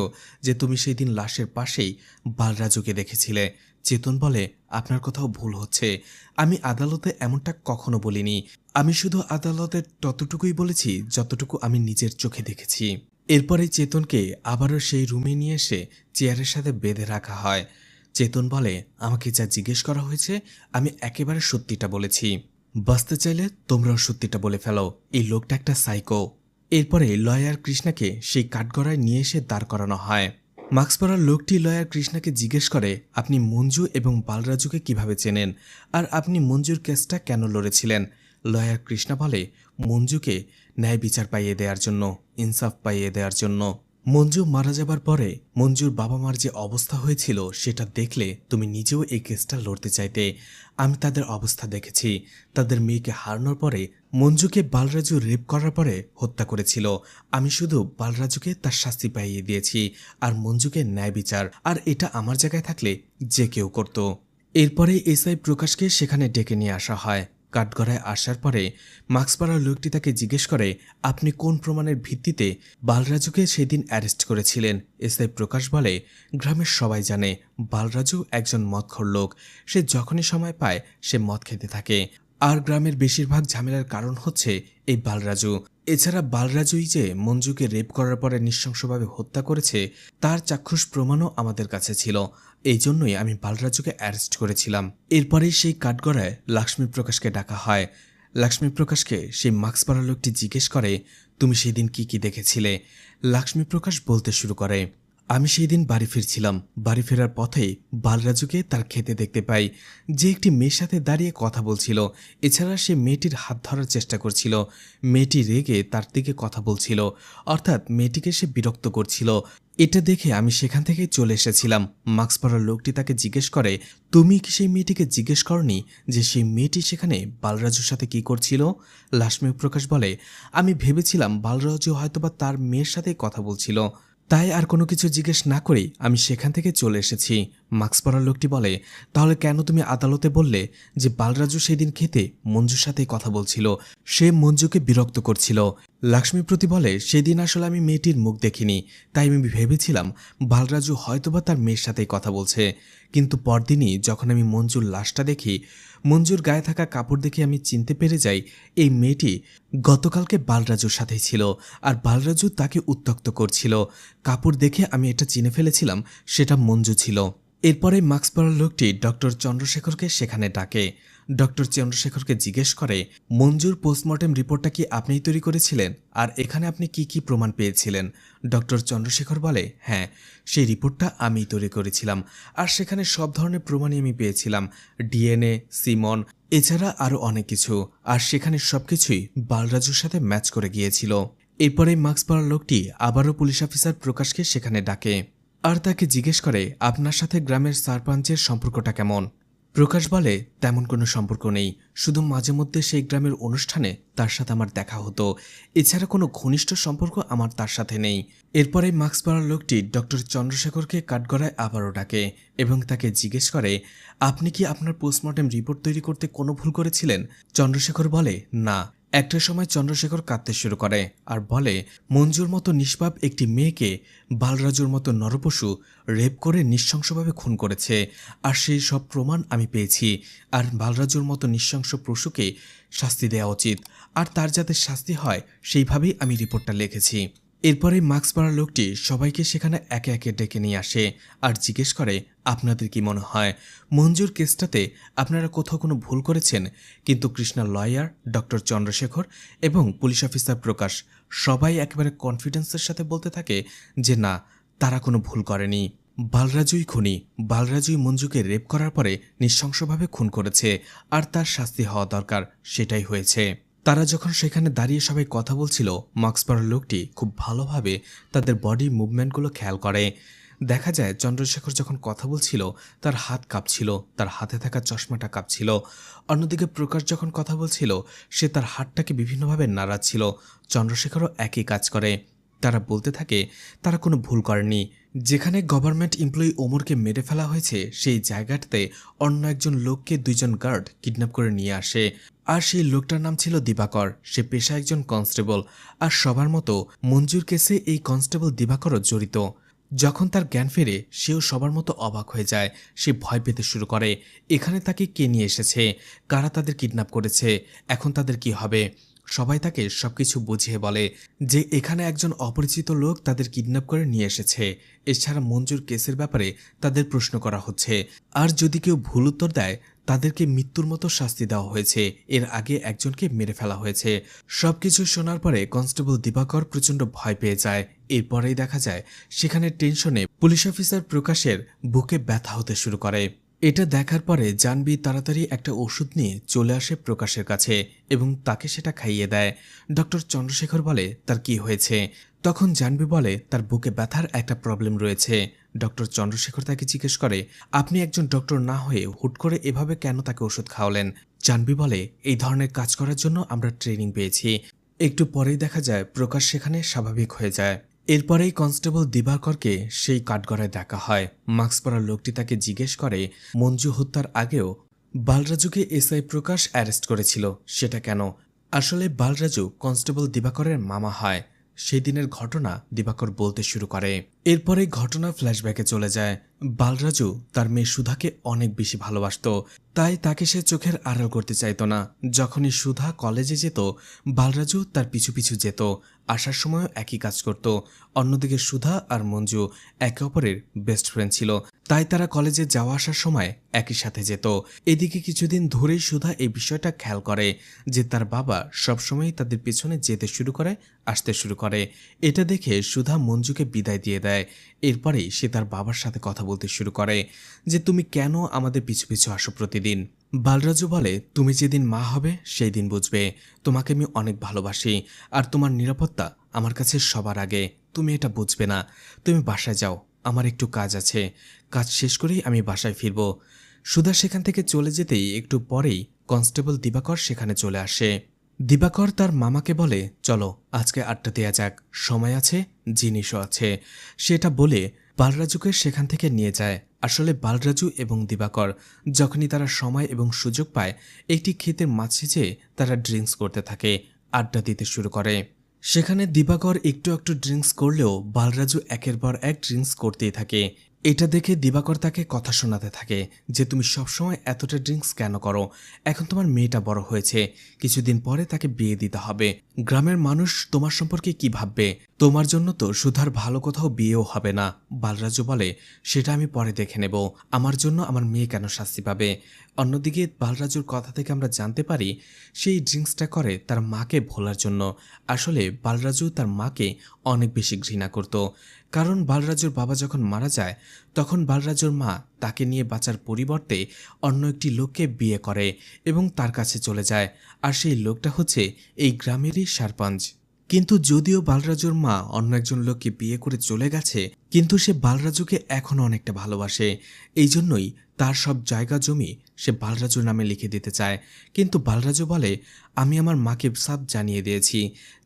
যে তুমি সেই দিন লাশের পাশেই বালরাজুকে দেখেছিলে? চেতন বলে, আপনার কোথাও ভুল হচ্ছে। আমি আদালতে এমনটা কখনো বলিনি। আমি শুধু আদালতে ততটুকুই বলেছি যতটুকু আমি নিজের চোখে দেখেছি। এরপরে চেতনকে আবারও সেই রুমে নিয়ে এসে চেয়ারের সাথে বেঁধে রাখা হয়। চেতন বলে, আমাকে যা জিজ্ঞেস করা হয়েছে আমি একেবারে সত্যিটা বলেছি। বাঁচতে চাইলে তোমরাও সত্যিটা বলে ফেলো, এই লোকটা একটা সাইকো। এরপরে লয়ার কৃষ্ণাকে সেই কাঠগড়ায় নিয়ে এসে দাঁড় করানো হয়। মাস্ক পরার লোকটি লয়ার কৃষ্ণাকে জিজ্ঞেস করে, আপনি মঞ্জু এবং বালরাজুকে কিভাবে চেনেন, আর আপনি মঞ্জুর কেসটা কেন লড়েছিলেন? লয়ার কৃষ্ণা বলে, মঞ্জুকে ন্যায় বিচার পাইয়ে দেওয়ার জন্য, ইনসাফ পাইয়ে দেওয়ার জন্য। মঞ্জু মারা যাবার পরে মঞ্জুর বাবা মার যে অবস্থা হয়েছিল সেটা দেখলে তুমি নিজেও এই কেসটা লড়তে চাইতে। আমি তাদের অবস্থা দেখেছি। তাদের মেয়েকে হারানোর পরে মঞ্জুকে বালরাজু রেপ করার পরে হত্যা করেছিল। আমি শুধু বালরাজুকে তার শাস্তি পাইয়ে দিয়েছি আর মঞ্জুকে ন্যায় বিচার, আর এটা আমার জায়গায় থাকলে যে কেউ করত। এরপরে এসআই প্রকাশকে সেখানে ডেকে নিয়ে আসা হয়। কাঠগড়ায় আসার পরে মাস্ক পরা লোকটি তাকে জিজ্ঞেস করে, আপনি কোন প্রমাণের ভিত্তিতে বালরাজুকে সেদিন অ্যারেস্ট করেছিলেন? এসআই প্রকাশ বলে, গ্রামের সবাই জানে বালরাজু একজন মদখোর লোক। সে যখনই সময় পায় সে মদ খেতে থাকে, আর গ্রামের বেশিরভাগ ঝামেলার কারণ হচ্ছে এই বালরাজু। এছাড়া বালরাজুই যে মঞ্জুকে রেপ করার পরে নৃশংসভাবে হত্যা করেছে তার চাক্ষুষ প্রমাণও আমাদের কাছে ছিল। এই জন্যই আমি বালরাজুকে অ্যারেস্ট করেছিলাম। এরপরেই সেই কাঠগড়ায় লক্ষ্মী প্রকাশকে ডাকা হয়। লক্ষ্মী প্রকাশকে সেই মাস্ক পরা লোকটি জিজ্ঞেস করে, তুমি সেই দিন কি কি দেখেছিলে? লক্ষ্মী প্রকাশ বলতে শুরু করে, আমি সেই দিন বাড়ি ফিরছিলাম। বাড়ি ফেরার পথেই বালরাজুকে তার খেতে দেখতে পাই, যে একটি মেয়ের সাথে দাঁড়িয়ে কথা বলছিল। এছাড়া সে মেয়েটির হাত ধরার চেষ্টা করছিল। মেয়েটি রেগে তার দিকে কথা বলছিল, অর্থাৎ মেয়েটিকে সে বিরক্ত করছিল। এটা দেখে আমি সেখান থেকে চলে এসেছিলাম। মাস্ক পরা লোকটি তাকে জিজ্ঞেস করে, তুমি কি সেই মেয়েটিকে জিজ্ঞেস করনি যে সেই মেয়েটি সেখানে বালরাজুর সাথে কি করছিল? লক্ষ্মী প্রকাশ বলে, আমি ভেবেছিলাম বালরাজু হয়তোবা তার মেয়ের সাথে কথা বলছিল, তাই আর কোনো কিছু জিজ্ঞেস না করেই আমি সেখান থেকে চলে এসেছি। মাস্ক পরা লোকটি বলে, তাহলে কেন তুমি আদালতে বললে যে বালরাজু সেদিন খেতে মঞ্জুর সাথে কথা বলছিল, সে মঞ্জুকে বিরক্ত করছিল? লক্ষ্মীপ্রতি বলে, সেদিন আসলে আমি মেয়েটির মুখ দেখিনি, তাই আমি ভেবেছিলাম বালরাজু হয়তোবা তার মেয়ের সাথেই কথা বলছে। কিন্তু পরদিনই যখন আমি মঞ্জুর লাশটা দেখি, মঞ্জুর গায়ে থাকা কাপড় দেখে আমি চিনতে পেরে যাই এই মেয়েটি গতকালকে বালরাজুর সাথেই ছিল, আর বালরাজু তাকে উত্ত্যক্ত করছিল। কাপড় দেখে আমি এটা চিনে ফেলেছিলাম সেটা মঞ্জু ছিল। এরপরে মাস্ক পরা লোকটি ডক্টর চন্দ্রশেখরকে সেখানে ডাকে। ডক্টর চন্দ্রশেখরকে জিজ্ঞেস করে, মঞ্জুর পোস্টমর্টেম রিপোর্টটা কি আপনিই তৈরি করেছিলেন, আর এখানে আপনি কি কি প্রমাণ পেয়েছিলেন? ডক্টর চন্দ্রশেখর বলে, হ্যাঁ, সেই রিপোর্টটা আমিই তৈরি করেছিলাম, আর সেখানে সব ধরনের প্রমাণই আমি পেয়েছিলাম, ডিএনএ, সিমন, এছাড়া আরও অনেক কিছু, আর সেখানে সবকিছুই বালরাজুর সাথে ম্যাচ করে গিয়েছিল। এরপরে মাস্ক পরা লোকটি আবারও পুলিশ অফিসার প্রকাশকে সেখানে ডাকে আর তাকে জিজ্ঞেস করে, আপনার সাথে গ্রামের সারপঞ্চের সম্পর্কটা কেমন? প্রকাশ বলে, তেমন কোনো সম্পর্ক নেই, শুধু মাঝে মধ্যে সেই গ্রামের অনুষ্ঠানে তার সাথে আমার দেখা হতো, এছাড়া কোনো ঘনিষ্ঠ সম্পর্ক আমার তার সাথে নেই। এরপরে মাস্ক পরা লোকটি ডক্টর চন্দ্রশেখরকে কাঠগড়ায় আবারও ডাকে এবং তাকে জিজ্ঞেস করে, আপনি কি আপনার পোস্টমর্টেম রিপোর্ট তৈরি করতে কোনো ভুল করেছিলেন? চন্দ্রশেখর বলে, না। একটা সময় চন্দ্রশেখর কাঁদতে শুরু করে আর বলে, মঞ্জুর মতো নিষ্পাপ একটি মেয়েকে বালরাজুর মতো নরপশু রেপ করে নৃশংসভাবে খুন করেছে, আর সেই সব প্রমাণ আমি পেয়েছি, আর বালরাজুর মতো নৃশংস পশুকে শাস্তি দেওয়া উচিত, আর তার যাতে শাস্তি হয় সেইভাবেই আমি রিপোর্টটা লিখেছি। এরপরে মাস্ক পরা লোকটি সবাইকে সেখানে একে একে ডেকে নিয়ে আসে আর জিজ্ঞেস করে, আপনাদের কি মনে হয় মঞ্জুর কেসটাতে আপনারা কোথাও কোনো ভুল করেছেন? কিন্তু কৃষ্ণার লয়ার ডক্টর চন্দ্রশেখর এবং পুলিশ অফিসার প্রকাশ সবাই একেবারে কনফিডেন্সের সাথে বলতে থাকে যে না, তারা কোনো ভুল করেনি। বালরাজুই খুনি। বালরাজুই মঞ্জুকে রেপ করার পরে নৃশংসভাবে খুন করেছে, আর তার শাস্তি হওয়া দরকার, সেটাই হয়েছে। তারা যখন সেখানে দাঁড়িয়ে সবাই কথা বলছিল, মাস্ক পরা লোকটি খুব ভালোভাবে তাদের বডি মুভমেন্টগুলো খেয়াল করে। দেখা যায় চন্দ্রশেখর যখন কথা বলছিল তার হাত কাঁপছিল, তার হাতে থাকা চশমাটা কাঁপছিল। অন্যদিকে প্রকাশ যখন কথা বলছিল সে তার হাতটাকে বিভিন্নভাবে নাড়াচ্ছিল। চন্দ্রশেখরও একই কাজ করে। তারা বলতে থাকে তারা কোনো ভুল করেনি। যেখানে গভর্নমেন্ট এমপ্লয়ি ওমরকে মেরে ফেলা হয়েছে সেই জায়গাটাতে অন্য একজন লোককে দুইজন গার্ড কিডন্যাপ করে নিয়ে আসে। আর সেই লোকটার নাম ছিল দিবাকর। সে পেশায় একজন কনস্টেবল। আর সবার মতো মঞ্জুর কেসে এই কনস্টেবল দিবাকরও জড়িত। যখন তার জ্ঞান ফেরে সেও সবার মতো অবাক হয়ে যায়। সে ভয় পেতে শুরু করে। এখানে তাকে কে নিয়ে এসেছে, কারা তাদের কিডন্যাপ করেছে, এখন তাদের কি হবে? সবাই তাকে সবকিছু বুঝিয়ে বলে যে এখানে একজন অপরিচিত লোক তাদের কিডন্যাপ করে নিয়ে এসেছে। এছাড়া মঞ্জুর কেসের ব্যাপারে তাদের প্রশ্ন করা হচ্ছে, আর যদি কেউ ভুল উত্তর দেয় তাদেরকে মৃত্যুর মতো শাস্তি দেওয়া হয়েছে। এর আগে একজনকে মেরে ফেলা হয়েছে। সবকিছু শোনার পরে কনস্টেবল দিবাকর প্রচণ্ড ভয় পেয়ে যায়। এরপরেই দেখা যায় সেখানে টেনশনে পুলিশ অফিসার প্রকাশের বুকে ব্যথা হতে শুরু করে। এটা দেখার পরে জাহ্নবী তাড়াতাড়ি একটা ওষুধ নিয়ে চলে আসে প্রকাশের কাছে এবং তাকে সেটা খাইয়ে দেয়। ডক্টর চন্দ্রশেখর বলে তার কি হয়েছে। তখন জাহ্নবী বলে তার বুকে ব্যথার একটা প্রবলেম রয়েছে। ডক্টর চন্দ্রশেখর তাকে জিজ্ঞেস করে, আপনি একজন ডক্টর না হয়ে হুট করে এভাবে কেন তাকে ওষুধ খাওয়ালেন? জাহ্নবী বলে, এই ধরনের কাজ করার জন্য আমরা ট্রেনিং পেয়েছি। একটু পরেই দেখা যায় প্রকাশ সেখানে স্বাভাবিক হয়ে যায়। এরপরেই কনস্টেবল দিবাকরকে সেই কাঠগড়ায় দেখা হয়। মাস্ক পরা লোকটি তাকে জিজ্ঞেস করে, মঞ্জু হত্যার আগেও বালরাজুকে এসআই প্রকাশ অ্যারেস্ট করেছিল, সেটা কেন? আসলে বালরাজু কনস্টেবল দিবাকরের মামা হয়। সেই দিনের ঘটনা দিবাকর বলতে শুরু করে। এরপরে ঘটনা ফ্ল্যাশব্যাকে চলে যায়। বালরাজু তার মেয়ে সুধাকে অনেক বেশি ভালোবাসতো, তাই তাকে সে চোখের আড়াল করতে চাইতো না। যখনই সুধা কলেজে যেত বালরাজু তার পিছু পিছু যেত। আসার সময়ও একই কাজ করত। অন্যদিকে সুধা আর মঞ্জু একে অপরের বেস্ট ফ্রেন্ড ছিল, তাই তারা কলেজে যাওয়া আসার সময় একই সাথে যেত। এদিকে কিছুদিন ধরেই সুধা এই বিষয়টা খেয়াল করে যে তার বাবা সবসময় তাদের পেছনে যেতে শুরু করে, আসতে শুরু করে। এটা দেখে সুধা মঞ্জুকে বিদায় দিয়ে দেয়। এরপরেই সে তার বাবার সাথে কথা বলতে শুরু করে যে তুমি কেন আমাদের পিছু পিছু আসো প্রতিদিন। বালরাজু বলে, তুমি যেদিন মা হবে সেই দিন বুঝবে। তোমাকে আমি অনেক ভালোবাসি, আর তোমার নিরাপত্তা আমার কাছে সবার আগে। তুমি এটা বুঝবে না। তুমি বাসায় যাও, আমার একটু কাজ আছে। কাজ শেষ করেই আমি বাসায় ফিরব। সুধা সেখান থেকে চলে যেতেই একটু পরেই কনস্টেবল দিবাকর সেখানে চলে আসে। দিবাকর তার মামাকে বলে, চলো আজকে আড্ডা দেয়া যাক, সময় আছে, জিনিসও আছে। সেটা বলে বালরাজুকে সেখান থেকে নিয়ে যায়। আসলে বালরাজু এবং দিবাকর যখনই তারা সময় এবং সুযোগ পায় একটি ক্ষেতের মাঝে যেয়ে তারা ড্রিঙ্কস করতে থাকে, আড্ডা দিতে শুরু করে। সেখানে দিবাকর একটু একটু ড্রিঙ্কস করলেও বালরাজু একের পর এক ড্রিঙ্কস করতেই থাকে। এটা দেখে দিবাকর তাকে কথা শোনাতে থাকে যে তুমি সবসময় এতটা ড্রিঙ্কস কেন করো? এখন তোমার মেয়েটা বড় হয়েছে, কিছুদিন পরে তাকে বিয়ে দিতে হবে। গ্রামের মানুষ তোমার সম্পর্কে কি ভাববে? তোমার জন্য তো সুধার ভালো কোথাও বিয়েও হবে না। বালরাজু বলে, সেটা আমি পরে দেখে নেব। আমার জন্য আমার মেয়ে কেন শাস্তি পাবে? অন্যদিকে বালরাজুর কথা থেকে আমরা জানতে পারি সেই ড্রিঙ্কসটা করে তার মাকে ভোলার জন্য। আসলে বালরাজু তার মাকে অনেক বেশি ঘৃণা করত, কারণ বালরাজুর বাবা যখন মারা যায় তখন বালরাজুর মা তাকে নিয়ে বাঁচার পরিবর্তে অন্য একটি লোককে বিয়ে করে এবং তার কাছে চলে যায়। আর সেই লোকটা হচ্ছে এই গ্রামেরই সারপঞ্চ। কিন্তু যদিও বালরাজুর মা অন্য একজন লোককে বিয়ে করে চলে গেছে, কিন্তু সে বালরাজুকে এখনও অনেকটা ভালোবাসে। এই জন্যই তার সব জায়গা জমি সে বালরাজুর নামে লিখে দিতে চায়। কিন্তু বালরাজু বলে, আমি আমার মাকে সাফ জানিয়ে দিয়েছি,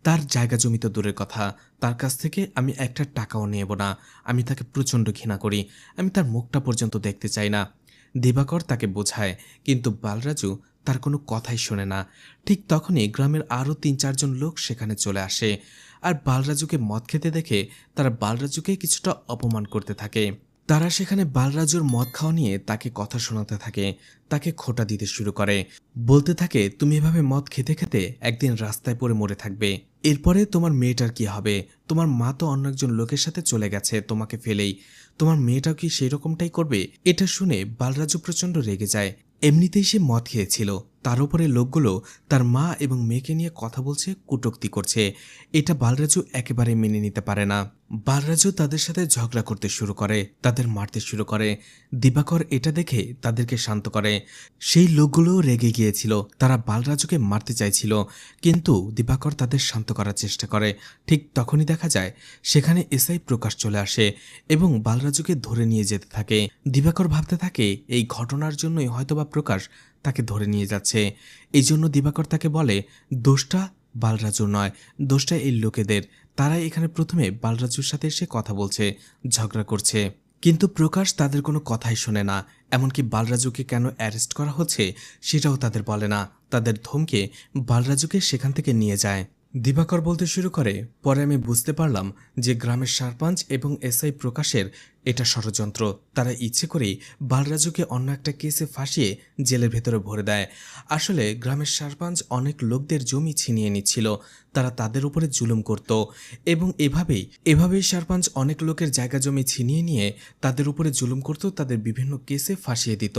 তার জায়গা জমি তো দূরের কথা, তার কাছ থেকে আমি একটা টাকাও নেব না। আমি তাকে প্রচণ্ড ঘৃণা করি, আমি তার মুখটা পর্যন্ত দেখতে চাই না। দিবাকর তাকে বোঝায়, কিন্তু বালরাজু তার কোনো কথাই শোনে না। ঠিক তখনই গ্রামের আরও ৩-৪ জন লোক সেখানে চলে আসে, আর বালরাজুকে মদ খেতে দেখে তারা বালরাজুকে কিছুটা অপমান করতে থাকে। তারা সেখানে বালরাজুর মদ খাওয়া নিয়ে তাকে কথা শোনাতে থাকে, তাকে খোঁটা দিতে শুরু করে। বলতে থাকে, তুমি এভাবে মদ খেতে খেতে একদিন রাস্তায় পড়ে মরে থাকবে, এরপরে তোমার মেয়েটার কি হবে? তোমার মা তো অন্য একজন লোকের সাথে চলে গেছে তোমাকে ফেলেই। তোমার মেয়েটাও কি সেই রকমটাই করবে? এটা শুনে বালরাজু প্রচণ্ড রেগে যায়। এমনিতেই সে মদ খেয়েছিল, তার উপরে লোকগুলো তার মা এবং মেয়েকে নিয়ে কথা বলছে, কটূক্তি করছে। এটা বালরাজু একেবারে মেনে নিতে পারে না। বালরাজু তাদের সাথে ঝগড়া করতে শুরু করে, তাদের মারতে শুরু করে। দিবাকর এটা দেখে তাদেরকে শান্ত করে। সেই লোকগুলোও রেগে গিয়েছিল, তারা বালরাজুকে মারতে চাইছিল, কিন্তু দিবাকর তাদের শান্ত করার চেষ্টা করে। ঠিক তখনই দেখা যায় সেখানে এসআই প্রকাশ চলে আসে এবং বালরাজুকে ধরে নিয়ে যেতে থাকে। দিবাকর ভাবতে থাকে এই ঘটনার জন্যই হয়তোবা প্রকাশ তাকে ধরে নিয়ে যাচ্ছে। এই জন্য দিবাকর তাকে বলে দোষটা বালরাজুর নয়, দোষটা এই লোকেদের। তারাই এখানে প্রথমে বালরাজুর সাথে এসে কথা বলছে, ঝগড়া করছে। কিন্তু প্রকাশ তাদের কোনো কথাই শোনে না। এমনকি বালরাজুকে কেন অ্যারেস্ট করা হচ্ছে সেটাও তাদের বলে না। তাদের ধমকে বালরাজুকে সেখান থেকে নিয়ে যায়। দিবাকর বলতে শুরু করে, পরে আমি বুঝতে পারলাম যে গ্রামের সারপঞ্চ এবং এসআই প্রকাশের এটা ষড়যন্ত্র। তারা ইচ্ছে করেই বালরাজুকে অন্য একটা কেসে ফাঁসিয়ে জেলের ভেতরে ভরে দেয়। আসলে গ্রামের সারপঞ্চ অনেক লোকদের জমি ছিনিয়ে নিচ্ছিল, তারা তাদের উপরে জুলুম করত এবং এভাবেই সারপঞ্চ অনেক লোকের জায়গা জমি ছিনিয়ে নিয়ে তাদের উপরে জুলুম করত, তাদের বিভিন্ন কেসে ফাঁসিয়ে দিত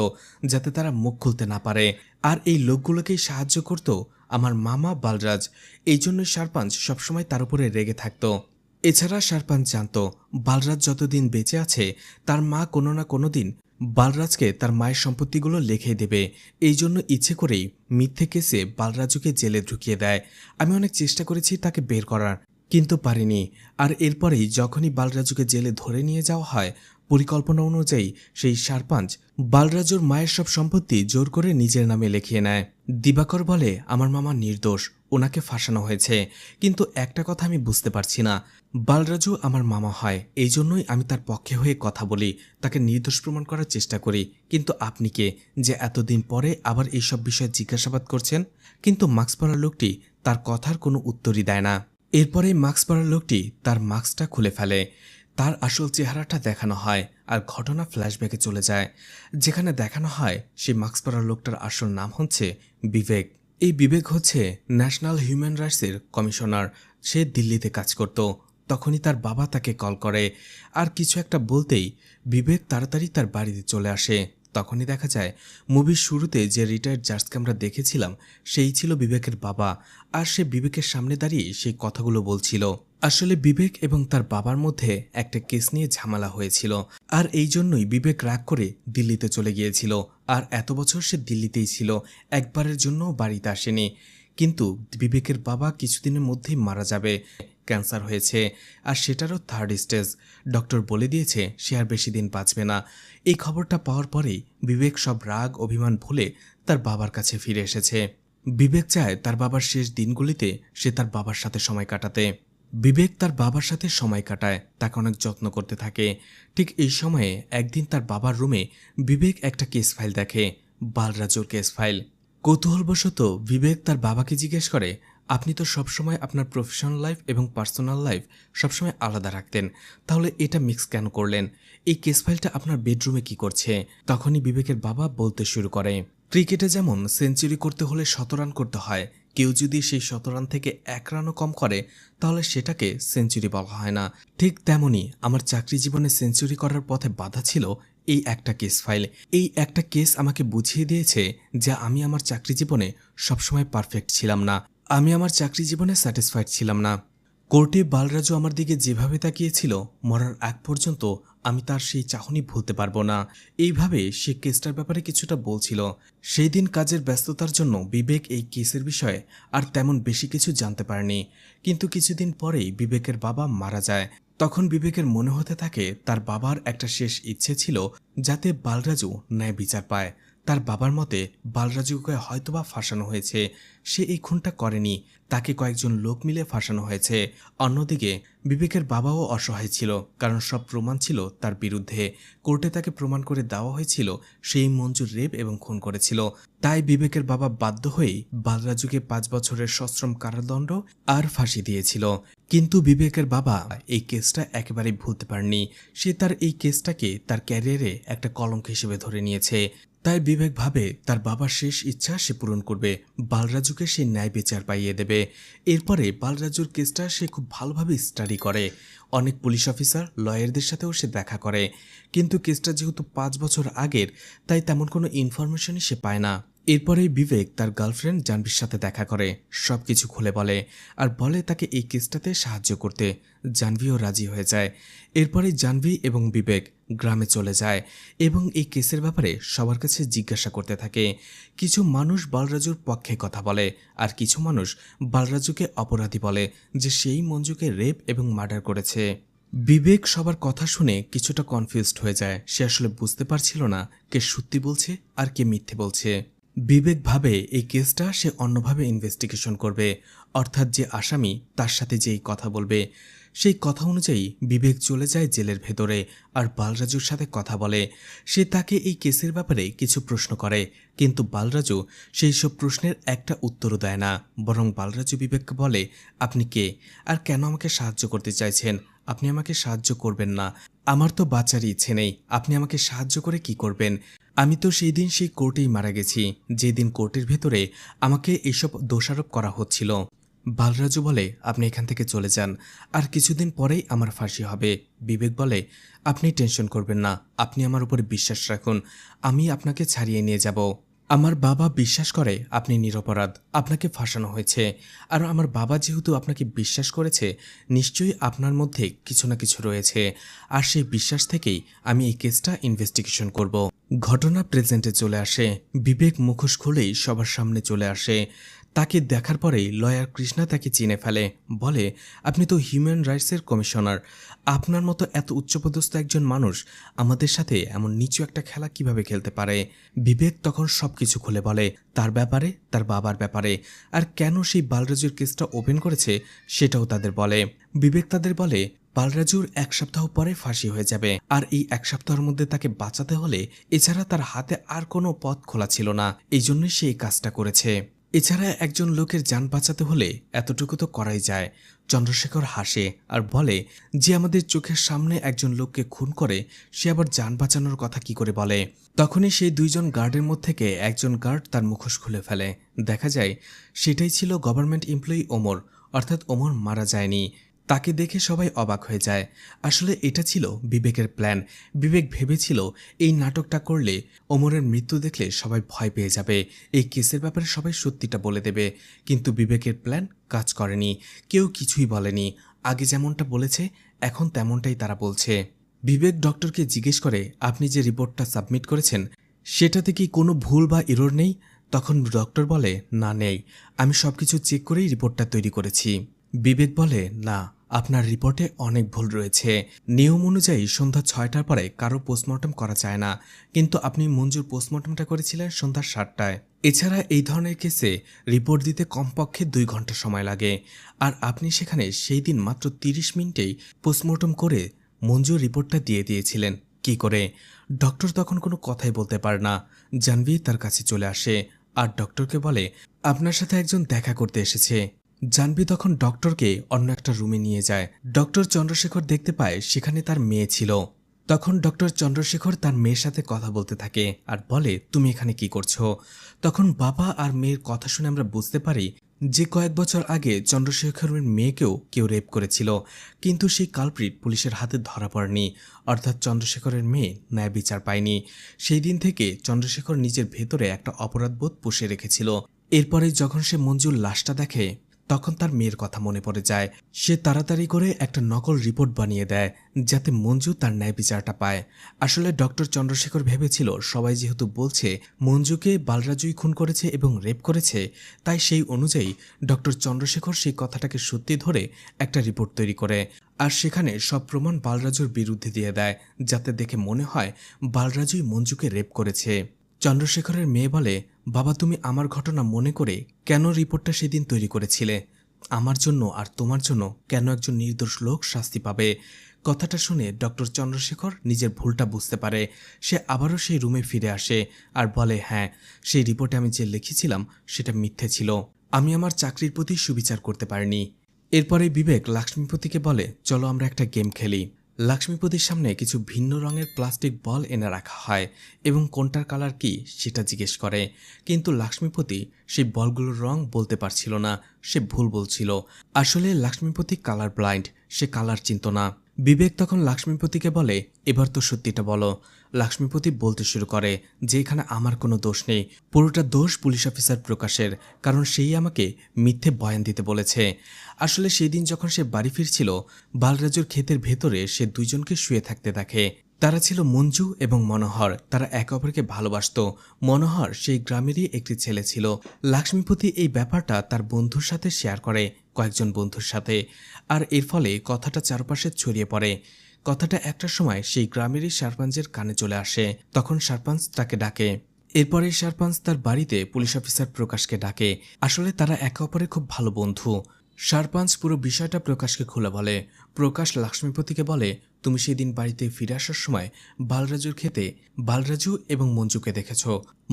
যাতে তারা মুখ খুলতে না পারে। আর এই লোকগুলোকেই সাহায্য করত আমার মামা বালরাজ। এই জন্যই সারপঞ্চ সবসময় তার উপরে রেগে থাকত। এছাড়া সারপঞ্চ জানত বালরাজ যতদিন বেঁচে আছে তার মা কোনো না কোনো দিন বালরাজকে তার মায়ের সম্পত্তিগুলো লিখে দেবে। এই জন্য ইচ্ছে করেই মিথ্যে কেসে বালরাজুকে জেলে ঢুকিয়ে দেয়। আমি অনেক চেষ্টা করেছি তাকে বের করার, কিন্তু পারিনি। আর এরপরেই যখনই বালরাজুকে জেলে ধরে নিয়ে যাওয়া হয়, পরিকল্পনা অনুযায়ী সেই সারপঞ্চ বালরাজুর মায়ের সব সম্পত্তি জোর করে নিজের নামে লিখিয়ে নেয়। দিবাকর বলে আমার মামা নির্দোষ, ওনাকে ফাঁসানো হয়েছে। কিন্তু একটা কথা আমি বুঝতে পারছি না, বালরাজু আমার মামা হয়, এই জন্যই আমি তার পক্ষে হয়ে কথা বলি, তাকে নির্দোষ প্রমাণ করার চেষ্টা করি। কিন্তু আপনি কে যে এতদিন পরে আবার এইসব বিষয়ে জিজ্ঞাসাবাদ করছেন? কিন্তু মাস্ক পরা লোকটি তার কথার কোনো উত্তরই দেয় না। এরপরে মাস্ক পরা লোকটি তার মাস্কটা খুলে ফেলে, তার আসল চেহারাটা দেখানো হয় আর ঘটনা ফ্ল্যাশব্যাকে চলে যায়, যেখানে দেখানো হয় সেই মাস্ক পরা লোকটার আসল নাম হচ্ছে বিবেক। এই বিবেক হচ্ছে ন্যাশনাল হিউম্যান রাইটসের কমিশনার। সে দিল্লিতে কাজ করত। তখনই তার বাবা তাকে কল করে, আর কিছু একটা বলতেই বিবেক তাড়াতাড়ি তার বাড়িতে চলে আসে। তখনই দেখা যায় মুভির শুরুতে যে রিটায়ার্ড জাজকে আমরা দেখেছিলাম সেই ছিল বিবেকের বাবা, আর সে বিবেকের সামনে দাঁড়িয়ে সেই কথাগুলো বলছিল। আসলে বিবেক এবং তার বাবার মধ্যে একটা কেস নিয়ে ঝামেলা হয়েছিল, আর এই জন্যই বিবেক রাগ করে দিল্লিতে চলে গিয়েছিল। আর এত বছর সে দিল্লিতেই ছিল, একবারের জন্যও বাড়িতে আসেনি। কিন্তু বিবেকের বাবা কিছুদিনের মধ্যেই মারা যাবে, ক্যান্সার হয়েছে, আর সেটারও 3rd স্টেজ। ডক্টর বলে দিয়েছে সে আর বেশি দিন বাঁচবে না। এই খবরটা পাওয়ার পরেই বিবেক সব রাগ অভিমান ভুলে তার বাবার কাছে ফিরে এসেছে। বিবেক চায় তার বাবার শেষ দিনগুলিতে সে তার বাবার সাথে সময় কাটাতে। বিবেক তার বাবার সাথে সময় কাটায়, তাকে অনেক যত্ন করতে থাকে। ঠিক এই সময়ে একদিন তার বাবার রুমে বিবেক একটা কেস ফাইল দেখে, বালরাজুর কেস ফাইল। কৌতূহলবশত বিবেক তার বাবাকে জিজ্ঞেস করে, আপনি তো সবসময় আপনার প্রফেশনাল লাইফ এবং পার্সোনাল লাইফ সবসময় আলাদা রাখতেন, তাহলে এটা মিক্স কেন করলেন? এই কেস ফাইলটা আপনার বেডরুমে কি করছে? তখনই বিবেকের বাবা বলতে শুরু করে, ক্রিকেটে যেমন সেঞ্চুরি করতে হলে 17 রান করতে হয়, কেউ যদি সেই 17 রান থেকে 1 রানও কম করে তাহলে সেটাকে সেঞ্চুরি বলা হয় না। ঠিক তেমনই আমার চাকরি জীবনে সেঞ্চুরি করার পথে বাধা ছিল এই একটা কেস ফাইল। এই একটা কেস আমাকে বুঝিয়ে দিয়েছে যে আমি আমার চাকরি জীবনে সবসময় পারফেক্ট ছিলাম না, আমি আমার চাকরি জীবনে স্যাটিসফাইড ছিলাম না। কোর্টে বালরাজু আমার দিকে যেভাবে তাকিয়েছিল, মরার আগ পর্যন্ত আমি তার সেই চাহনি ভুলতে পারবো না। এইভাবে সে কেসটার ব্যাপারে কিছুটা বলছিল। সেই দিন কাজের ব্যস্ততার জন্য বিবেক এই কেসের বিষয়ে আর তেমন বেশি কিছু জানতে পারেনি। কিন্তু কিছুদিন পরেই বিবেকের বাবা মারা যায়। তখন বিবেকের মনে হতে থাকে তার বাবার একটা শেষ ইচ্ছে ছিল যাতে বালরাজু ন্যায় বিচার পায়। তার বাবার মতে বালরাজুকে হয়তোবা ফাঁসানো হয়েছে, সে এই খুনটা করেনি, তাকে কয়েকজন লোক মিলে ফাঁসানো হয়েছে। অন্যদিকে বিবেকের বাবাও অসহায় ছিল, কারণ সব প্রমাণ ছিল তার বিরুদ্ধে। কোর্টে তাকে প্রমাণ করে দেওয়া হয়েছিল সেই মঞ্জুর রেপ এবং খুন করেছিল। তাই বিবেকের বাবা বাধ্য হয়েই বালরাজুকে 5 বছরের সশ্রম কারাদণ্ড আর ফাঁসি দিয়েছিল। কিন্তু বিবেকের বাবা এই কেসটা একেবারেই ভুলতে পারেনি। সে তার এই কেসটাকে তার ক্যারিয়ারে একটা কলঙ্ক হিসেবে ধরে নিয়েছে। তাই বিবেক ভাবে তার বাবার শেষ ইচ্ছা সে পূরণ করবে, বালরাজুকে সে ন্যায় বিচার পাইয়ে দেবে। এরপরে বালরাজুর কেসটা সে খুব ভালোভাবে স্টাডি করে, অনেক পুলিশ অফিসার লয়ারদের সাথেও সে দেখা করে, কিন্তু কেসটা যেহেতু 5 বছর আগের তাই তেমন কোনো ইনফরমেশনই সে পায় না। এরপরেই বিবেক তার গার্লফ্রেন্ড জাহ্নবীর সাথে দেখা করে, সবকিছু খুলে বলে আর বলে তাকে এই কেসটাতে সাহায্য করতে। জাহ্নবীও রাজি হয়ে যায়। এরপরে জাহ্নবী এবং বিবেক গ্রামে চলে যায় এবং এই কেসের ব্যাপারে সবার কাছে জিজ্ঞাসা করতে থাকে। কিছু মানুষ বালরাজুর পক্ষে কথা বলে আর কিছু মানুষ বালরাজুকে অপরাধী বলে যে সেই মঞ্জুকে রেপ এবং মার্ডার করেছে। বিবেক সবার কথা শুনে কিছুটা কনফিউজড হয়ে যায়, সে আসলে বুঝতে পারছিল না কে সত্যি বলছে আর কে মিথ্যে বলছে। বিবেক ভাবে এই কেসটা সে অন্যভাবে ইনভেস্টিগেশন করবে, অর্থাৎ যে আসামি তার সাথে যেই কথা বলবে সেই কথা অনুযায়ী বিবেক চলে যায় জেলের ভেতরে আর বালরাজুর সাথে কথা বলে। সে তাকে এই কেসের ব্যাপারে কিছু প্রশ্ন করে, কিন্তু বালরাজু সেই সব প্রশ্নের একটা উত্তরও দেয় না, বরং বালরাজু বিবেককে বলে, আপনি কে আর কেন আমাকে সাহায্য করতে চাইছেন? আপনি আমাকে সাহায্য করবেন না, আমার তো বাঁচার ইচ্ছে নেই, আপনি আমাকে সাহায্য করে কি করবেন? আমি তো সেই দিন সেই কোর্টেই মারা গেছি, যেদিন কোর্টের ভেতরে আমাকে এইসব দোষারোপ করা হচ্ছিল। বালরাজু বলে, আপনি এখান থেকে চলে যান, আর কিছুদিন পরেই আমার ফাঁসি হবে। বিবেক বলে, আপনি টেনশন করবেন না, আপনি আমার উপরে বিশ্বাস রাখুন, আমি আপনাকে ছাড়িয়ে নিয়ে যাব। আমার বাবা বিশ্বাস করে আপনি নিরপরাধ, আপনাকে ফাঁসানো হয়েছে, আর আমার বাবা যেহেতু আপনাকে বিশ্বাস করেছে নিশ্চয়ই আপনার মধ্যে কিছু না কিছু রয়েছে, আর সেই বিশ্বাস থেকেই আমি এই কেসটা ইনভেস্টিগেশন করব। ঘটনা প্রেজেন্টে চলে আসে, বিবেক মুখোশ খুলেই সবার সামনে চলে আসে। তাকে দেখার পরেই লয়ার কৃষ্ণা তাকে চিনে ফেলে, বলে, আপনি তো হিউম্যান রাইটসের কমিশনার, আপনার মতো এত উচ্চপদস্থ একজন মানুষ আমাদের সাথে এমন নিচু একটা খেলা কিভাবে খেলতে পারে? বিবেক তখন সবকিছু খুলে বলে, তার ব্যাপারে, তার বাবার ব্যাপারে, আর কেন সেই বালরাজুর কেসটা ওপেন করেছে সেটাও তাদের বলে। বিবেক তাদের বলে, বালরাজুর 1 সপ্তাহ পরে ফাঁসি হয়ে যাবে, আর এই 1 সপ্তাহের মধ্যে তাকে বাঁচাতে হলে এছাড়া তার হাতে আর কোনো পথ খোলা ছিল না, এই জন্যই সে এই কাজটা করেছে। এছাড়া একজন লোকের যান বাঁচাতে হলে এতটুকু তো করাই যায়। চন্দ্রশেখর হাসে আর বলে, যে আমাদের চোখের সামনে একজন লোককে খুন করে সে আবার যান বাঁচানোর কথা কি করে বলে? তখনই সেই 2জন গার্ডের মধ্যে থেকে একজন গার্ড তার মুখোশ খুলে ফেলে, দেখা যায় সেটাই ছিল গভর্নমেন্ট এমপ্লয়ি ওমর, অর্থাৎ ওমর মারা যায়নি। তাকে দেখে সবাই অবাক হয়ে যায়। আসলে এটা ছিল বিবেকের প্ল্যান। বিবেক ভেবেছিল এই নাটকটা করলে ওমরের মৃত্যু দেখলে সবাই ভয় পেয়ে যাবে, এই কেসের ব্যাপারে সবাই সত্যিটা বলে দেবে, কিন্তু বিবেকের প্ল্যান কাজ করেনি, কেউ কিছুই বলেনি। আগে যেমনটা বলেছে এখন তেমনটাই তারা বলছে। বিবেক ডক্টরকে জিজ্ঞেস করে, আপনি যে রিপোর্টটা সাবমিট করেছেন সেটাতে কি কোনো ভুল বা এরর নেই? তখন ডক্টর বলে, না নেই, আমি সবকিছু চেক করেই রিপোর্টটা তৈরি করেছি। বিবেক বলে, না, আপনার রিপোর্টে অনেক ভুল রয়েছে। নিয়ম অনুযায়ী সন্ধ্যা 6টার পরে কারো পোস্টমর্টম করা যায় না, কিন্তু আপনি মঞ্জুর পোস্টমর্টমটা করেছিলেন সন্ধ্যা 7টায়। এছাড়া এই ধরনের কেসে রিপোর্ট দিতে কমপক্ষে 2 ঘন্টা সময় লাগে, আর আপনি সেখানে সেই দিন মাত্র 30 মিনিটেই পোস্টমর্টম করে মঞ্জুর রিপোর্টটা দিয়ে দিয়েছিলেন কি করে? ডক্টর তখন কোনো কথাই বলতে পারে না। জাহ্নবী তার কাছে চলে আসে আর ডক্টরকে বলে, আপনার সাথে একজন দেখা করতে এসেছে। জাহ্নবী তখন ডক্টরকে অন্য একটা রুমে নিয়ে যায়। ডক্টর চন্দ্রশেখর দেখতে পায় সেখানে তার মেয়ে ছিল। তখন ডক্টর চন্দ্রশেখর তার মেয়ের সাথে কথা বলতে থাকে আর বলে, তুমি এখানে কি করছো? তখন বাবা আর মেয়ের কথা শুনে আমরা বুঝতে পারি যে কয়েক বছর আগে চন্দ্রশেখরের মেয়েকেও কেউ রেপ করেছিল, কিন্তু সেই কালপ্রিট পুলিশের হাতে ধরা পড়েনি, অর্থাৎ চন্দ্রশেখরের মেয়ে ন্যায় বিচার পায়নি। সেই দিন থেকে চন্দ্রশেখর নিজের ভেতরে একটা অপরাধবোধ পুষে রেখেছিল। এরপরে যখন সে মঞ্জুর লাশটা দেখে তখন তার মেয়ের কথা মনে পড়ে যায়। সে তাড়াতাড়ি করে একটা নকল রিপোর্ট বানিয়ে দেয় যাতে মঞ্জু তার ন্যায় বিচারটা পায়। আসলে ডক্টর চন্দ্রশেখর ভেবেছিল সবাই যেহেতু বলছে মঞ্জুকে বালরাজুই খুন করেছে এবং রেপ করেছে, তাই সেই অনুযায়ী ডক্টর চন্দ্রশেখর সেই কথাটাকে সত্যি ধরে একটা রিপোর্ট তৈরি করে, আর সেখানে সব প্রমাণ বালরাজুর বিরুদ্ধে দিয়ে দেয় যাতে দেখে মনে হয় বালরাজুই মঞ্জুকে রেপ করেছে। চন্দ্রশেখরের মেয়ে বলে, বাবা, তুমি আমার ঘটনা মনে করে কেন রিপোর্টটা সেদিন তৈরি করেছিলে? আমার জন্য আর তোমার জন্য কেন একজন নির্দোষ লোক শাস্তি পাবে? কথাটা শুনে ডক্টর চন্দ্রশেখর নিজের ভুলটা বুঝতে পারে। সে আবারও সেই রুমে ফিরে আসে আর বলে, হ্যাঁ, সেই রিপোর্টে আমি যে লিখেছিলাম সেটা মিথ্যে ছিল, আমি আমার চাকরির প্রতি সুবিচার করতে পারিনি। এরপরে বিবেক লক্ষ্মীপতিকে বলে, চলো আমরা একটা গেম খেলি। লক্ষ্মীপতির সামনে কিছু ভিন্ন রঙের প্লাস্টিক বল এনে রাখা হয় এবং কোনটার কালার কি সেটা জিজ্ঞেস করে, কিন্তু লক্ষ্মীপতি সেই বলগুলোর রং বলতে পারছিল না, সে ভুল বলছিল। আসলে লক্ষ্মীপতি কালার ব্লাইন্ড, সে কালার চিনত না। বিবেক তখন লক্ষ্মীপতিকে বলে, এবার তো সত্যিটা বলো। লক্ষ্মীপতি বলতে শুরু করে যে এখানে আমার কোনো দোষ নেই, পুরোটা দোষ পুলিশ অফিসার প্রকাশের, কারণ সেই আমাকে মিথ্যে বয়ান দিতে বলেছে। আসলে সেই দিন যখন সে বাড়ি ফিরছিল, বালরাজুর ক্ষেতের ভেতরে সে দুইজনকে শুয়ে থাকতে দেখে। তারা ছিল মঞ্জু এবং মনোহর, তারা একে অপরকে ভালোবাসত। মনোহর সেই গ্রামেরই একটি ছেলে ছিল। লক্ষ্মীপতি এই ব্যাপারটা তার বন্ধুর সাথে শেয়ার করে, কয়েকজন বন্ধুর সাথে, আর এর ফলে কথাটা চারপাশে ছড়িয়ে পড়ে। কথাটা একটা সময় সেই গ্রামেরই সারপাঞ্চের কানে চলে আসে। তখন সারপাঞ্চ তাকে ডাকে। এরপরে সারপাঞ্চ তার বাড়িতে পুলিশ অফিসার প্রকাশকে ডাকে। আসলে তারা একে অপরের খুব ভালো বন্ধু। সারপাঞ্চ পুরো বিষয়টা প্রকাশকে খুলে বলে। প্রকাশ লক্ষ্মীপতিকে বলে, তুমি সেই দিন বাড়িতে ফিরে আসার সময় বালরাজুর ক্ষেতে বালরাজু এবং মঞ্জুকে দেখেছ,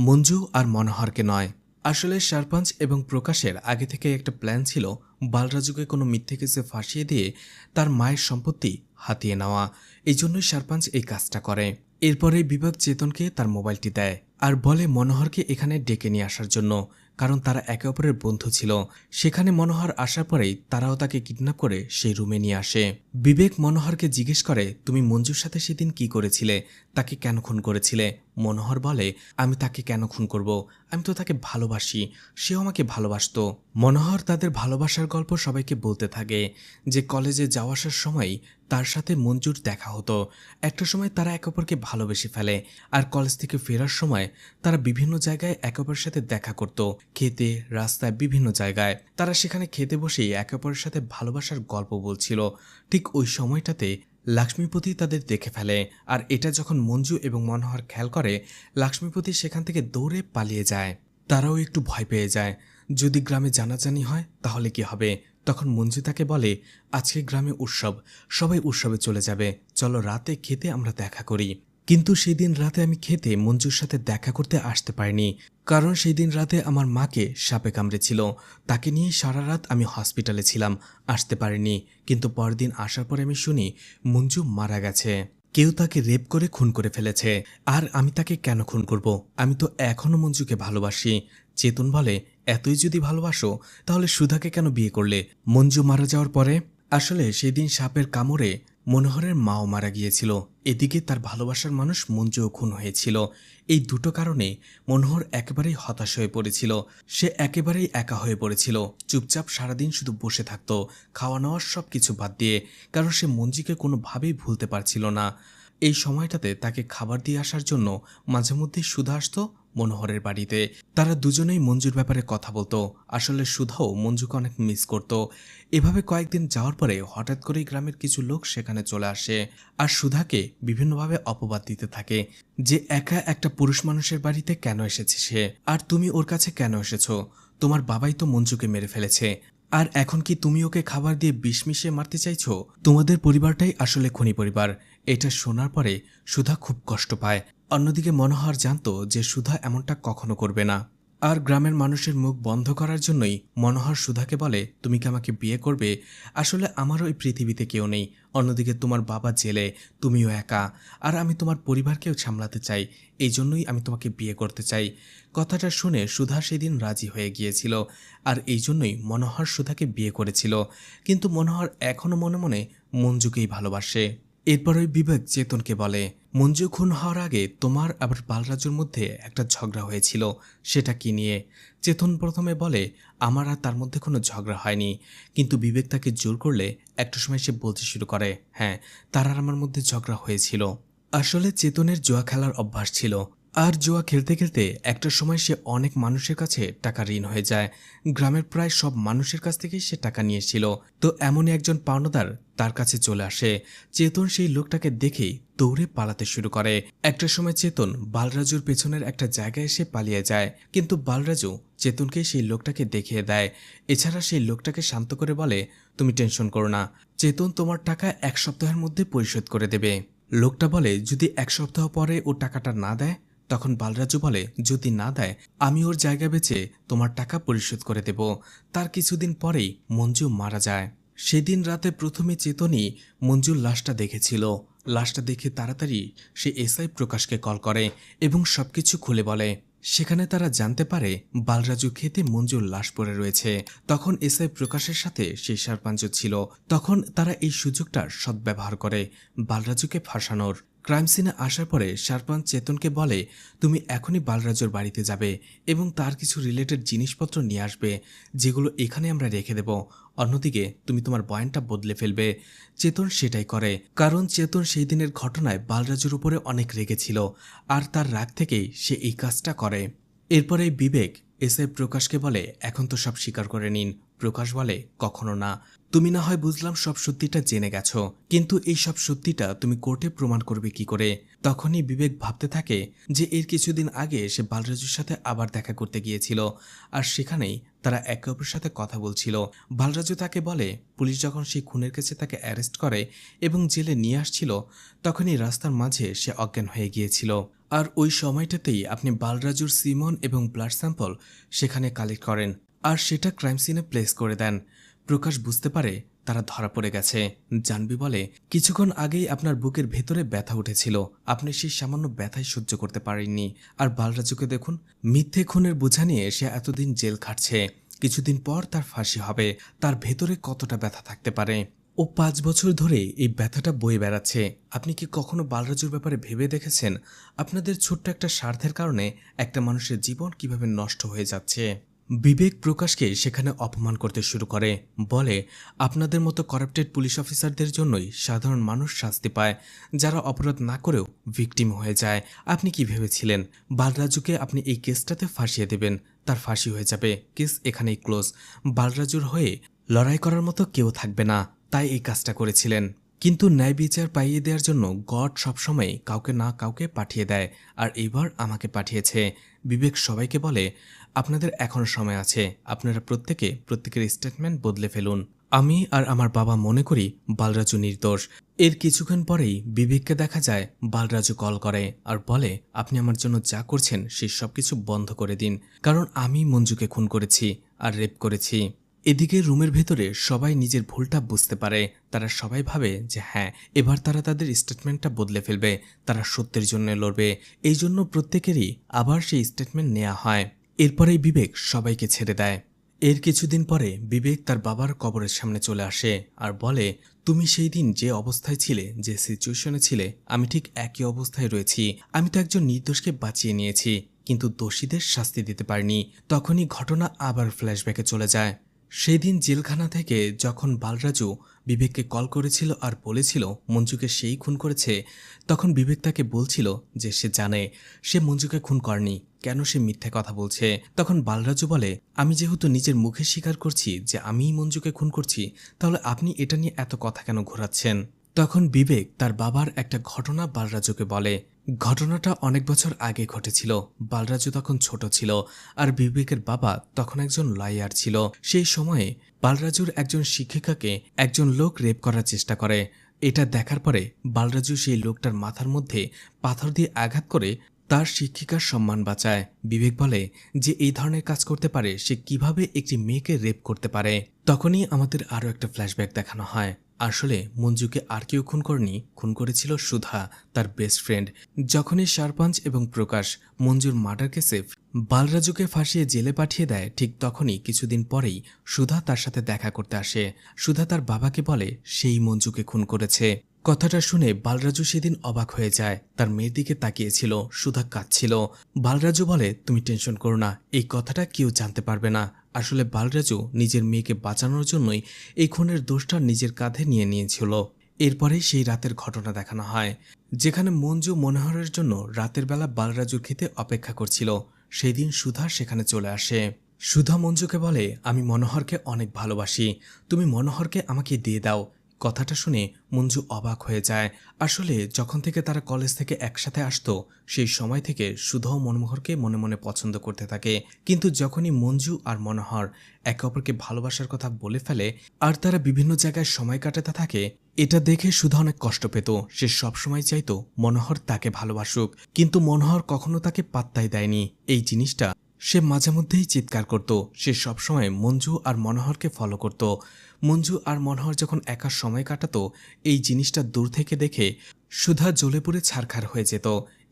মঞ্জু আর মনোহরকে নয়। আসলে সারপাঞ্চ এবং প্রকাশের আগে থেকে একটা প্ল্যান ছিল বালরাজুকে কোনো মিথ্যে কেসে ফাঁসিয়ে দিয়ে তার মায়ের সম্পত্তি হাতিয়ে নেওয়া। এই জন্যই সারপাঞ্চ এই কাজটা করে। এরপরে বিবেক চেতনকে তার মোবাইলটি দেয় আর বলে মনোহরকে এখানে ডেকে নিয়ে আসার জন্য, কারণ তারা একে অপরের বন্ধু ছিল। সেখানে মনোহর আসার পরেই তারাও তাকে কিডন্যাপ করে সেই রুমে নিয়ে আসে। বিবেক মনোহরকে জিজ্ঞেস করে, তুমি মঞ্জুর সাথে সেদিন কি করেছিলে, তাকে কেন খুন করেছিলে? মনোহর বলে, আমি তাকে কেন খুন করব, আমি তো তাকে ভালোবাসি, সেও আমাকে ভালোবাসতো। মনোহর তাদের ভালোবাসার গল্প সবাইকে বলতে থাকে, যে কলেজে যাওয়া আসার সময় তার সাথে মঞ্জুর দেখা হতো। একটা সময় তারা একে অপরকে ভালোবেসে ফেলে, আর কলেজ থেকে ফেরার সময় তারা বিভিন্ন জায়গায় একে অপরের সাথে দেখা করত, খেতে, রাস্তায়, বিভিন্ন জায়গায়। তারা সেখানে খেতে বসেই একে অপরের সাথে ভালোবাসার গল্প বলছিল। ঠিক ওই সময়টাতে লক্ষ্মীপতি তাদের দেখে ফেলে, আর এটা যখন মঞ্জু এবং মনোহর খেয়াল করে, লক্ষ্মীপতি সেখান থেকে দৌড়ে পালিয়ে যায়। তারাও একটু ভয় পেয়ে যায়, যদি গ্রামে জানাজানি হয় তাহলে কি হবে। তখন মঞ্জু তাকে বলে, আজকে গ্রামে উৎসব, সবাই উৎসবে চলে যাবে, চলো রাতে খেতে আমরা দেখা করি। কিন্তু সেই দিন রাতে আমি খেতে মঞ্জুর সাথে দেখা করতে আসতে পারিনি, কারণ সেই দিন রাতে আমার মাকে সাপে কামড়েছিল। তাকে নিয়ে সারা রাত আমি হসপিটালে ছিলাম, আসতে পারিনি। কিন্তু পরদিন আসার পরে আমি শুনি মঞ্জু মারা গেছে, কেউ তাকে রেপ করে খুন করে ফেলেছে। আর আমি তাকে কেন খুন করব, আমি তো এখনো মঞ্জুকে ভালোবাসি। চেতন বলে, এতই যদি ভালোবাসো তাহলে সুধাকে কেন বিয়ে করলে মঞ্জু মারা যাওয়ার পরে? আসলে সেদিন সাপের কামড়ে মনোহরের মাও মারা গিয়েছিল, এদিকে তার ভালোবাসার মানুষ মঞ্জুও খুন হয়েছিল। এই দুটো কারণে মনোহর একেবারেই হতাশ হয়ে পড়েছিল। সে একেবারেই একা হয়ে পড়েছিল, চুপচাপ সারাদিন শুধু বসে থাকতো, খাওয়া নেওয়ার সব কিছু বাদ দিয়ে, কারণ সে মঞ্জুকে কোনোভাবেই ভুলতে পারছিল না। এই সময়টাতে তাকে খাবার দিয়ে আসার জন্য মাঝে মধ্যে সুধা আসতো মনোহরের বাড়িতে। তারা দুজনেই মঞ্জুর ব্যাপারে কথা বলতো। আসলে সুধাও মঞ্জুকে অনেক মিস করত। এভাবে কয়েকদিন যাওয়ার পরে হঠাৎ করেই গ্রামের কিছু লোক সেখানে চলে আসে আর সুধাকে বিভিন্নভাবে অপবাদ দিতে থাকে, যে একা একটা পুরুষ মানুষের বাড়িতে কেন এসেছে সে, আর তুমি ওর কাছে কেন এসেছো? তোমার বাবাই তো মঞ্জুকে মেরে ফেলেছে, আর এখন কি তুমি ওকে খাবার দিয়ে বিষ মিশিয়ে মারতে চাইছো? তোমাদের পরিবারটাই আসলে খনি পরিবার। এটা শোনার পরে সুধা খুব কষ্ট পায়। অন্যদিকে মনোহর জানতো যে সুধা এমনটা কখনো করবে না, আর গ্রামের মানুষের মুখ বন্ধ করার জন্যই মনোহর সুধাকে বলে, তুমি কি আমাকে বিয়ে করবে? আসলে আমারও এই পৃথিবীতে কেউ নেই, অন্যদিকে তোমার বাবা জেলে, তুমিও একা, আর আমি তোমার পরিবারকেও সামলাতে চাই, এই জন্যই আমি তোমাকে বিয়ে করতে চাই। কথাটা শুনে সুধা সেদিন রাজি হয়ে গিয়েছিল, আর এই জন্যই মনোহর সুধাকে বিয়ে করেছিল। কিন্তু মনোহর এখনো মনে মনে মঞ্জুকেই ভালোবাসে। এরপর ওই বিবেক চেতনকে বলে, মঞ্জু খুন হওয়ার আগে তোমার আবার বালরাজুর মধ্যে একটা ঝগড়া হয়েছিল, সেটা কি নিয়ে? চেতন প্রথমে বলে, আমার আর তার মধ্যে কোনো ঝগড়া হয়নি। কিন্তু বিবেক তাকে জোর করলে একটা সময় সে বলতে শুরু করে, হ্যাঁ, তার আর আমার মধ্যে ঝগড়া হয়েছিল। আসলে চেতনের জুয়া খেলার অভ্যাস ছিল, আর জুয়া খেলতে খেলতে একটা সময় সে অনেক মানুষের কাছে টাকা ঋণ হয়ে যায়। গ্রামের প্রায় সব মানুষের কাছ থেকেই সে টাকা নিয়েছিল। তো এমনই একজন পাওনাদার তার কাছে চলে আসে। চেতন সেই লোকটাকে দেখেই দৌড়ে পালাতে শুরু করে। একটা সময় চেতন বালরাজুর পেছনের একটা জায়গায় এসে পালিয়ে যায়, কিন্তু বালরাজু চেতনকে সেই লোকটাকে দেখিয়ে দেয়। এছাড়া সেই লোকটাকে শান্ত করে বলে, তুমি টেনশন করো না, চেতন তোমার টাকা 1 সপ্তাহের মধ্যে পরিশোধ করে দেবে। লোকটা বলে, যদি 1 সপ্তাহ পরে ও টাকাটা না দেয়? তখন বালরাজু বলে, যদি না দেয় আমি ওর জায়গা বেচে তোমার টাকা পরিশোধ করে দেব। তার কিছুদিন পরেই মঞ্জু মারা যায়। সেদিন রাতে প্রথমে চেতনই মঞ্জুর লাশটা দেখেছিল। লাশটা দেখে তাড়াতাড়ি সে এসআই প্রকাশকে কল করে এবং সবকিছু খুলে বলে। সেখানে তারা জানতে পারে বালরাজু ক্ষেতে মঞ্জুর লাশ পড়ে রয়েছে। তখন এসআই প্রকাশের সাথে সেই সারপাঞ্চ ছিল। তখন তারা এই সুযোগটার সদ্ব্যবহার করে বালরাজুকে ফাঁসানোর। ক্রাইম সিনে আসার পরে সারপাঞ্চ চেতনকে বলে, তুমি এখনই বালরাজুর বাড়িতে যাবে এবং তার কিছু রিলেটেড জিনিসপত্র নিয়ে আসবে, যেগুলো এখানে আমরা রেখে দেব। অন্যদিকে তুমি তোমার বয়ানটা বদলে ফেলবে। চেতন সেটাই করে, কারণ চেতন সেই দিনের ঘটনায় বালরাজুর উপরে অনেক রেগেছিল, আর তার রাগ থেকেই সে এই কাজটা করে। এরপরে বিবেক এসআই প্রকাশকে বলে, এখন তো সব স্বীকার করে নিন। প্রকাশ বলে, কখনো না। তুমি না হয় বুঝলাম সব সত্যিটা জেনে গেছো, কিন্তু এই সব সত্যিটা তুমি কোর্টে প্রমাণ করবে কি করে? তখনই বিবেক ভাবতে থাকে যে এর কিছুদিন আগে সে বালরাজুর সাথে আবার দেখা করতে গিয়েছিল, আর সেখানেই তারা একে অপরের সাথে কথা বলছিল। বালরাজু তাকে বলে, পুলিশ যখন সেই খুনের কেসে তাকে অ্যারেস্ট করে এবং জেলে নিয়ে আসছিল, তখনই রাস্তার মাঝে সে অজ্ঞান হয়ে গিয়েছিল। আর ওই সময়টাতেই আপনি বালরাজুর সিমন এবং ব্লাড স্যাম্পল সেখানে কালেক্ট করেন, আর সেটা ক্রাইম সিনে প্লেস করে দেন। প্রকাশ বুঝতে পারে তারা ধরা পড়ে গেছে। জানবি বলে, কিছুক্ষণ আগেই আপনার বুকের ভেতরে ব্যথা উঠেছিল, আপনি সেই সামান্য ব্যথাই সহ্য করতে পারেননি। আর বালরাজুকে দেখুন, মিথ্যে খুনের বোঝা নিয়ে সে এতদিন জেল খাটছে, কিছুদিন পর তার ফাঁসি হবে। তার ভেতরে কতটা ব্যথা থাকতে পারে? ও 5 বছর ধরে এই ব্যথাটা বয়ে বেড়াচ্ছে। আপনি কি কখনো বালরাজুর ব্যাপারে ভেবে দেখেছেন আপনাদের ছোট্ট একটা স্বার্থের কারণে একটা মানুষের জীবন কিভাবে নষ্ট হয়ে যাচ্ছে? বিবেক প্রকাশকে সেখানে অপমান করতে শুরু করে, বলে, আপনাদের মতো করাপ্টেড পুলিশ অফিসারদের জন্যই সাধারণ মানুষ শাস্তি পায়, যারা অপরাধ না করেও ভিকটিম হয়ে যায়। আপনি কি ভেবেছিলেন বালরাজুকে আপনি এই কেসটাতে ফাঁসিয়ে দেবেন, তার ফাঁসি হয়ে যাবে, কেস এখানেই ক্লোজ, বালরাজুর হয়ে লড়াই করার মতো কেউ থাকবে না, তাই এই কাজটা করেছিলেন? কিন্তু ন্যায় বিচার পাইয়ে দেওয়ার জন্য গড সবসময় কাউকে না কাউকে পাঠিয়ে দেয়, আর এবার আমাকে পাঠিয়েছে। বিবেক সবাইকে বলে, আপনাদের এখনো সময় আছে, আপনারা প্রত্যেকের স্টেটমেন্ট বদলে ফেলুন। আমি আর আমার বাবা মনে করি বালরাজু নির্দোষ। এর কিছুক্ষণ পরেই বিবেককে দেখা যায় বালরাজু কল করে আর বলে, আপনি আমার জন্য যা করছেন সেই সবকিছু বন্ধ করে দিন, কারণ আমি মঞ্জুকে খুন করেছি আর রেপ করেছি। এদিকে রুমের ভেতরে সবাই নিজের ভুলটা বুঝতে পারে। তারা সবাই ভাবে যে হ্যাঁ, এবার তারা তাদের স্টেটমেন্টটা বদলে ফেলবে, তারা সত্যের জন্য লড়বে। এই জন্য প্রত্যেকেরই আবার সেই স্টেটমেন্ট নেওয়া হয়। এরপরেই বিবেক সবাইকে ছেড়ে দেয়। এর কিছুদিন পরে বিবেক তার বাবার কবরের সামনে চলে আসে আর বলে, তুমি সেই দিন যে অবস্থায় ছিলে, যে সিচুয়েশনে ছিলে, আমি ঠিক একই অবস্থায় রয়েছি। আমি তো একজন নির্দোষকে বাঁচিয়ে নিয়েছি, কিন্তু দোষীদের শাস্তি দিতে পারিনি। তখনই ঘটনা আবার ফ্ল্যাশব্যাকে চলে যায়। সেদিন জেলখানা থেকে যখন বালরাজু বিবেককে কল করেছিল আর বলেছিল মঞ্জুকে সেই খুন করেছে, তখন বিবেক তাকে বলছিল যে সে জানে সে মঞ্জুকে খুন করেনি, কেন সে মিথ্যে কথা বলছে। তখন বালরাজু বলে, আমি যেহেতু নিজের মুখে স্বীকার করছি যে আমিই মঞ্জুকে খুন করছি, তাহলে আপনি এটা নিয়ে এত কথা কেন ঘোরাচ্ছেন? তখন বিবেক তার বাবার একটা ঘটনা বালরাজুকে বলে। ঘটনাটা অনেক বছর আগে ঘটেছিল। বালরাজু তখন ছোট ছিল, আর বিবেকের বাবা তখন একজন লয়ার ছিল। সেই সময়ে বালরাজুর একজন শিক্ষিকাকে একজন লোক রেপ করার চেষ্টা করে। এটা দেখার পরে বালরাজু সেই লোকটার মাথার মধ্যে পাথর দিয়ে আঘাত করে তার শিক্ষিকার সম্মান বাঁচায়। বিবেক বলে যে এই ধরনের কাজ করতে পারে, সে কিভাবে একটি মেয়েকে রেপ করতে পারে। তখনই আমাদের আরও একটা ফ্ল্যাশব্যাক দেখানো হয়। আসলে মঞ্জুকে আর কেউ খুন করেনি, খুন করেছিল সুধা, তার বেস্ট ফ্রেন্ড। যখনই সারপাঞ্চ এবং প্রকাশ মঞ্জুর মার্ডার কেসে বালরাজুকে ফাঁসিয়ে জেলে পাঠিয়ে দেয়, ঠিক তখনই কিছুদিন পরেই সুধা তার সাথে দেখা করতে আসে। সুধা তার বাবাকে বলে সেই মঞ্জুকে খুন করেছে। কথাটা শুনে বালরাজু সেদিন অবাক হয়ে যায়। তার মেয়ের দিকে তাকিয়েছিল, সুধা কাঁদছিল। বালরাজু বলে, তুমি টেনশন করো না, এই কথাটা কেউ জানতে পারবে না। আসলে বালরাজু নিজের মেয়েকে বাঁচানোর জন্যই এই খুনের দোষটা নিজের কাঁধে নিয়ে নিয়েছিল। এরপরেই সেই রাতের ঘটনা দেখানো হয়, যেখানে মঞ্জু মনোহরের জন্য রাতের বেলা বালরাজুর খেতে অপেক্ষা করছিল। সেই দিন সুধা সেখানে চলে আসে। সুধা মঞ্জুকে বলে, আমি মনোহরকে অনেক ভালোবাসি, তুমি মনোহরকে আমাকে দিয়ে দাও। কথাটা শুনে মঞ্জু অবাক হয়ে যায়। আসলে যখন থেকে তারা কলেজ থেকে একসাথে আসতো, সেই সময় থেকে সুধাও মনোহরকে মনে মনে পছন্দ করতে থাকে। কিন্তু যখনই মঞ্জু আর মনোহর একে অপরকে ভালোবাসার কথা বলে ফেলে আর তারা বিভিন্ন জায়গায় সময় কাটাতে থাকে, এটা দেখে সুধা অনেক কষ্ট পেত। সে সবসময় চাইতো মনোহর তাকে ভালোবাসুক, কিন্তু মনোহর কখনো তাকে পাত্তাই দেয়নি। এই জিনিসটা সে মাঝে মধ্যেই চিৎকার করত। সে সবসময় মঞ্জু আর মনোহরকে ফলো করত। মঞ্জু আর মনোহর যখন একা সময় কাটাতো, এই জিনিসটা দূর থেকে দেখে সুধা জ্বলে পুড়ে ছারখার হয়ে যেত।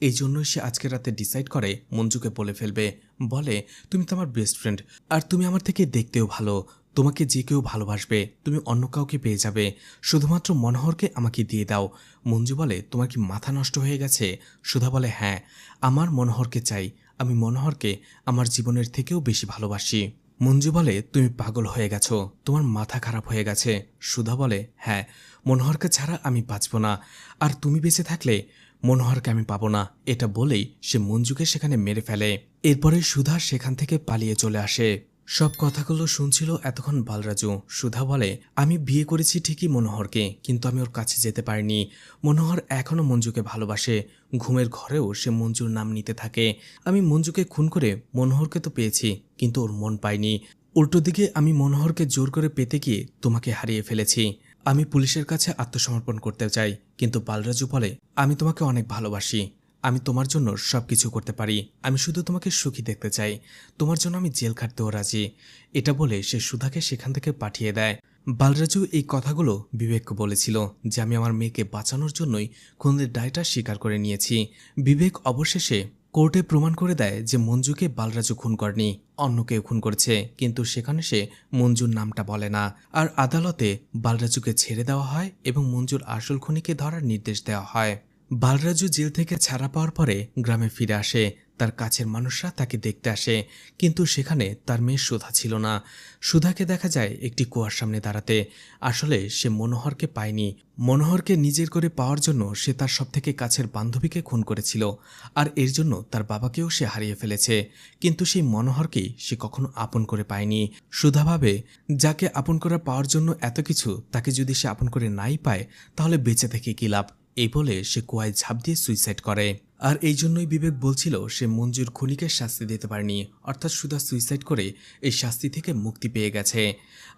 এই জন্যই সে আজকে রাতে ডিসাইড করে মঞ্জুকে বলে ফেলবে। বলে, তুমি তো আমার বেস্ট ফ্রেন্ড, আর তুমি আমার থেকে দেখতেও ভালো, তোমাকে যে কেউ ভালোবাসবে, তুমি অন্য কাউকে পেয়ে যাবে, শুধুমাত্র মনোহরকে আমাকে দিয়ে দাও। মঞ্জু বলে, তোমার কি মাথা নষ্ট হয়ে গেছে? সুধা বলে, হ্যাঁ, আমার মনোহরকে চাই, আমি মনোহরকে আমার জীবনের থেকেও বেশি ভালোবাসি। মঞ্জু বলে, তুমি পাগল হয়ে গেছো, তোমার মাথা খারাপ হয়ে গেছে। সুধা বলে, হ্যাঁ, মনোহরকে ছাড়া আমি বাঁচব না, আর তুমি বেঁচে থাকলে মনোহরকে আমি পাবো না। এটা বলেই সে মঞ্জুকে সেখানে মেরে ফেলে। এরপরে সুধা সেখান থেকে পালিয়ে চলে আসে। সব কথাগুলো শুনছিল এতক্ষণ বালরাজু। সুধা বলে, আমি বিয়ে করেছি ঠিকই মনোহরকে, কিন্তু আমি ওর কাছে যেতে পারিনি। মনোহর এখনও মঞ্জুকে ভালোবাসে, ঘুমের ঘরেও সে মঞ্জুর নাম নিতে থাকে। আমি মঞ্জুকে খুন করে মনোহরকে তো পেয়েছি, কিন্তু ওর মন পাইনি। উল্টো দিকে আমি মনোহরকে জোর করে পেতে গিয়ে তোমাকে হারিয়ে ফেলেছি। আমি পুলিশের কাছে আত্মসমর্পণ করতে চাই, কিন্তু বালরাজু বলে, আমি তোমাকে অনেক ভালোবাসি, আমি তোমার জন্য সবকিছু করতে পারি, আমি শুধু তোমাকে সুখী দেখতে চাই, তোমার জন্য আমি জেল খাটতেও রাজি। এটা বলে সে সুধাকে সেখান থেকে পাঠিয়ে দেয়। বালরাজু এই কথাগুলো বিবেককে বলেছিল যে আমি আমার মেয়েকে বাঁচানোর জন্যই খুনের দায়টা স্বীকার করে নিয়েছি। বিবেক অবশেষে কোর্টে প্রমাণ করে দেয় যে মঞ্জুকে বালরাজু খুন করেনি, অন্য কেউ খুন করেছে, কিন্তু সেখানে সে মঞ্জুর নামটা বলে না। আর আদালতে বালরাজুকে ছেড়ে দেওয়া হয় এবং মঞ্জুর আসল খুনিকে ধরার নির্দেশ দেওয়া হয়। বালরাজু জেল থেকে ছাড়া পাওয়ার পরে গ্রামে ফিরে আসে। তার কাছের মানুষরা তাকে দেখতে আসে, কিন্তু সেখানে তার মেয়ে সুধা ছিল না। সুধাকে দেখা যায় একটি কুয়ার সামনে দাঁড়াতে। আসলে সে মনোহরকে পায়নি। মনোহরকে নিজের করে পাওয়ার জন্য সে তার সবথেকে কাছের বান্ধবীকে খুন করেছিল, আর এর জন্য তার বাবাকেও সে হারিয়ে ফেলেছে। কিন্তু সেই মনোহরকেই সে কখনো আপন করে পায়নি। সুধা ভাবে, যাকে আপন করে পাওয়ার জন্য এত কিছু, তাকে যদি সে আপন করে নাই পায়, তাহলে বেঁচে থেকে কী লাভ? এই বলে সে কুয়ায় ঝাঁপ দিয়ে সুইসাইড করে। আর এই জন্যই বিবেক বলছিল সে মঞ্জুর খুনিকে শাস্তি দিতে পারেনি, অর্থাৎ সুধা সুইসাইড করে এই শাস্তি থেকে মুক্তি পেয়ে গেছে।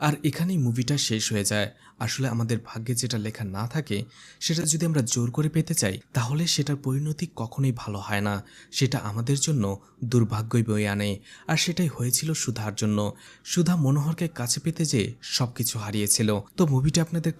আর এখানেই মুভিটা শেষ হয়ে যায়। আসলে আমাদের ভাগ্যে যেটা লেখা না থাকে, সেটা যদি আমরা জোর করে পেতে চাই, তাহলে সেটার পরিণতি কখনোই ভালো হয় না, সেটা আমাদের জন্য দুর্ভাগ্যই বয়ে আনে। আর সেটাই হয়েছিল সুধার জন্য। সুধা মনোহরকে কাছে পেতে যেয়ে সবকিছু হারিয়েছিল। তো মুভিটা আপনাদের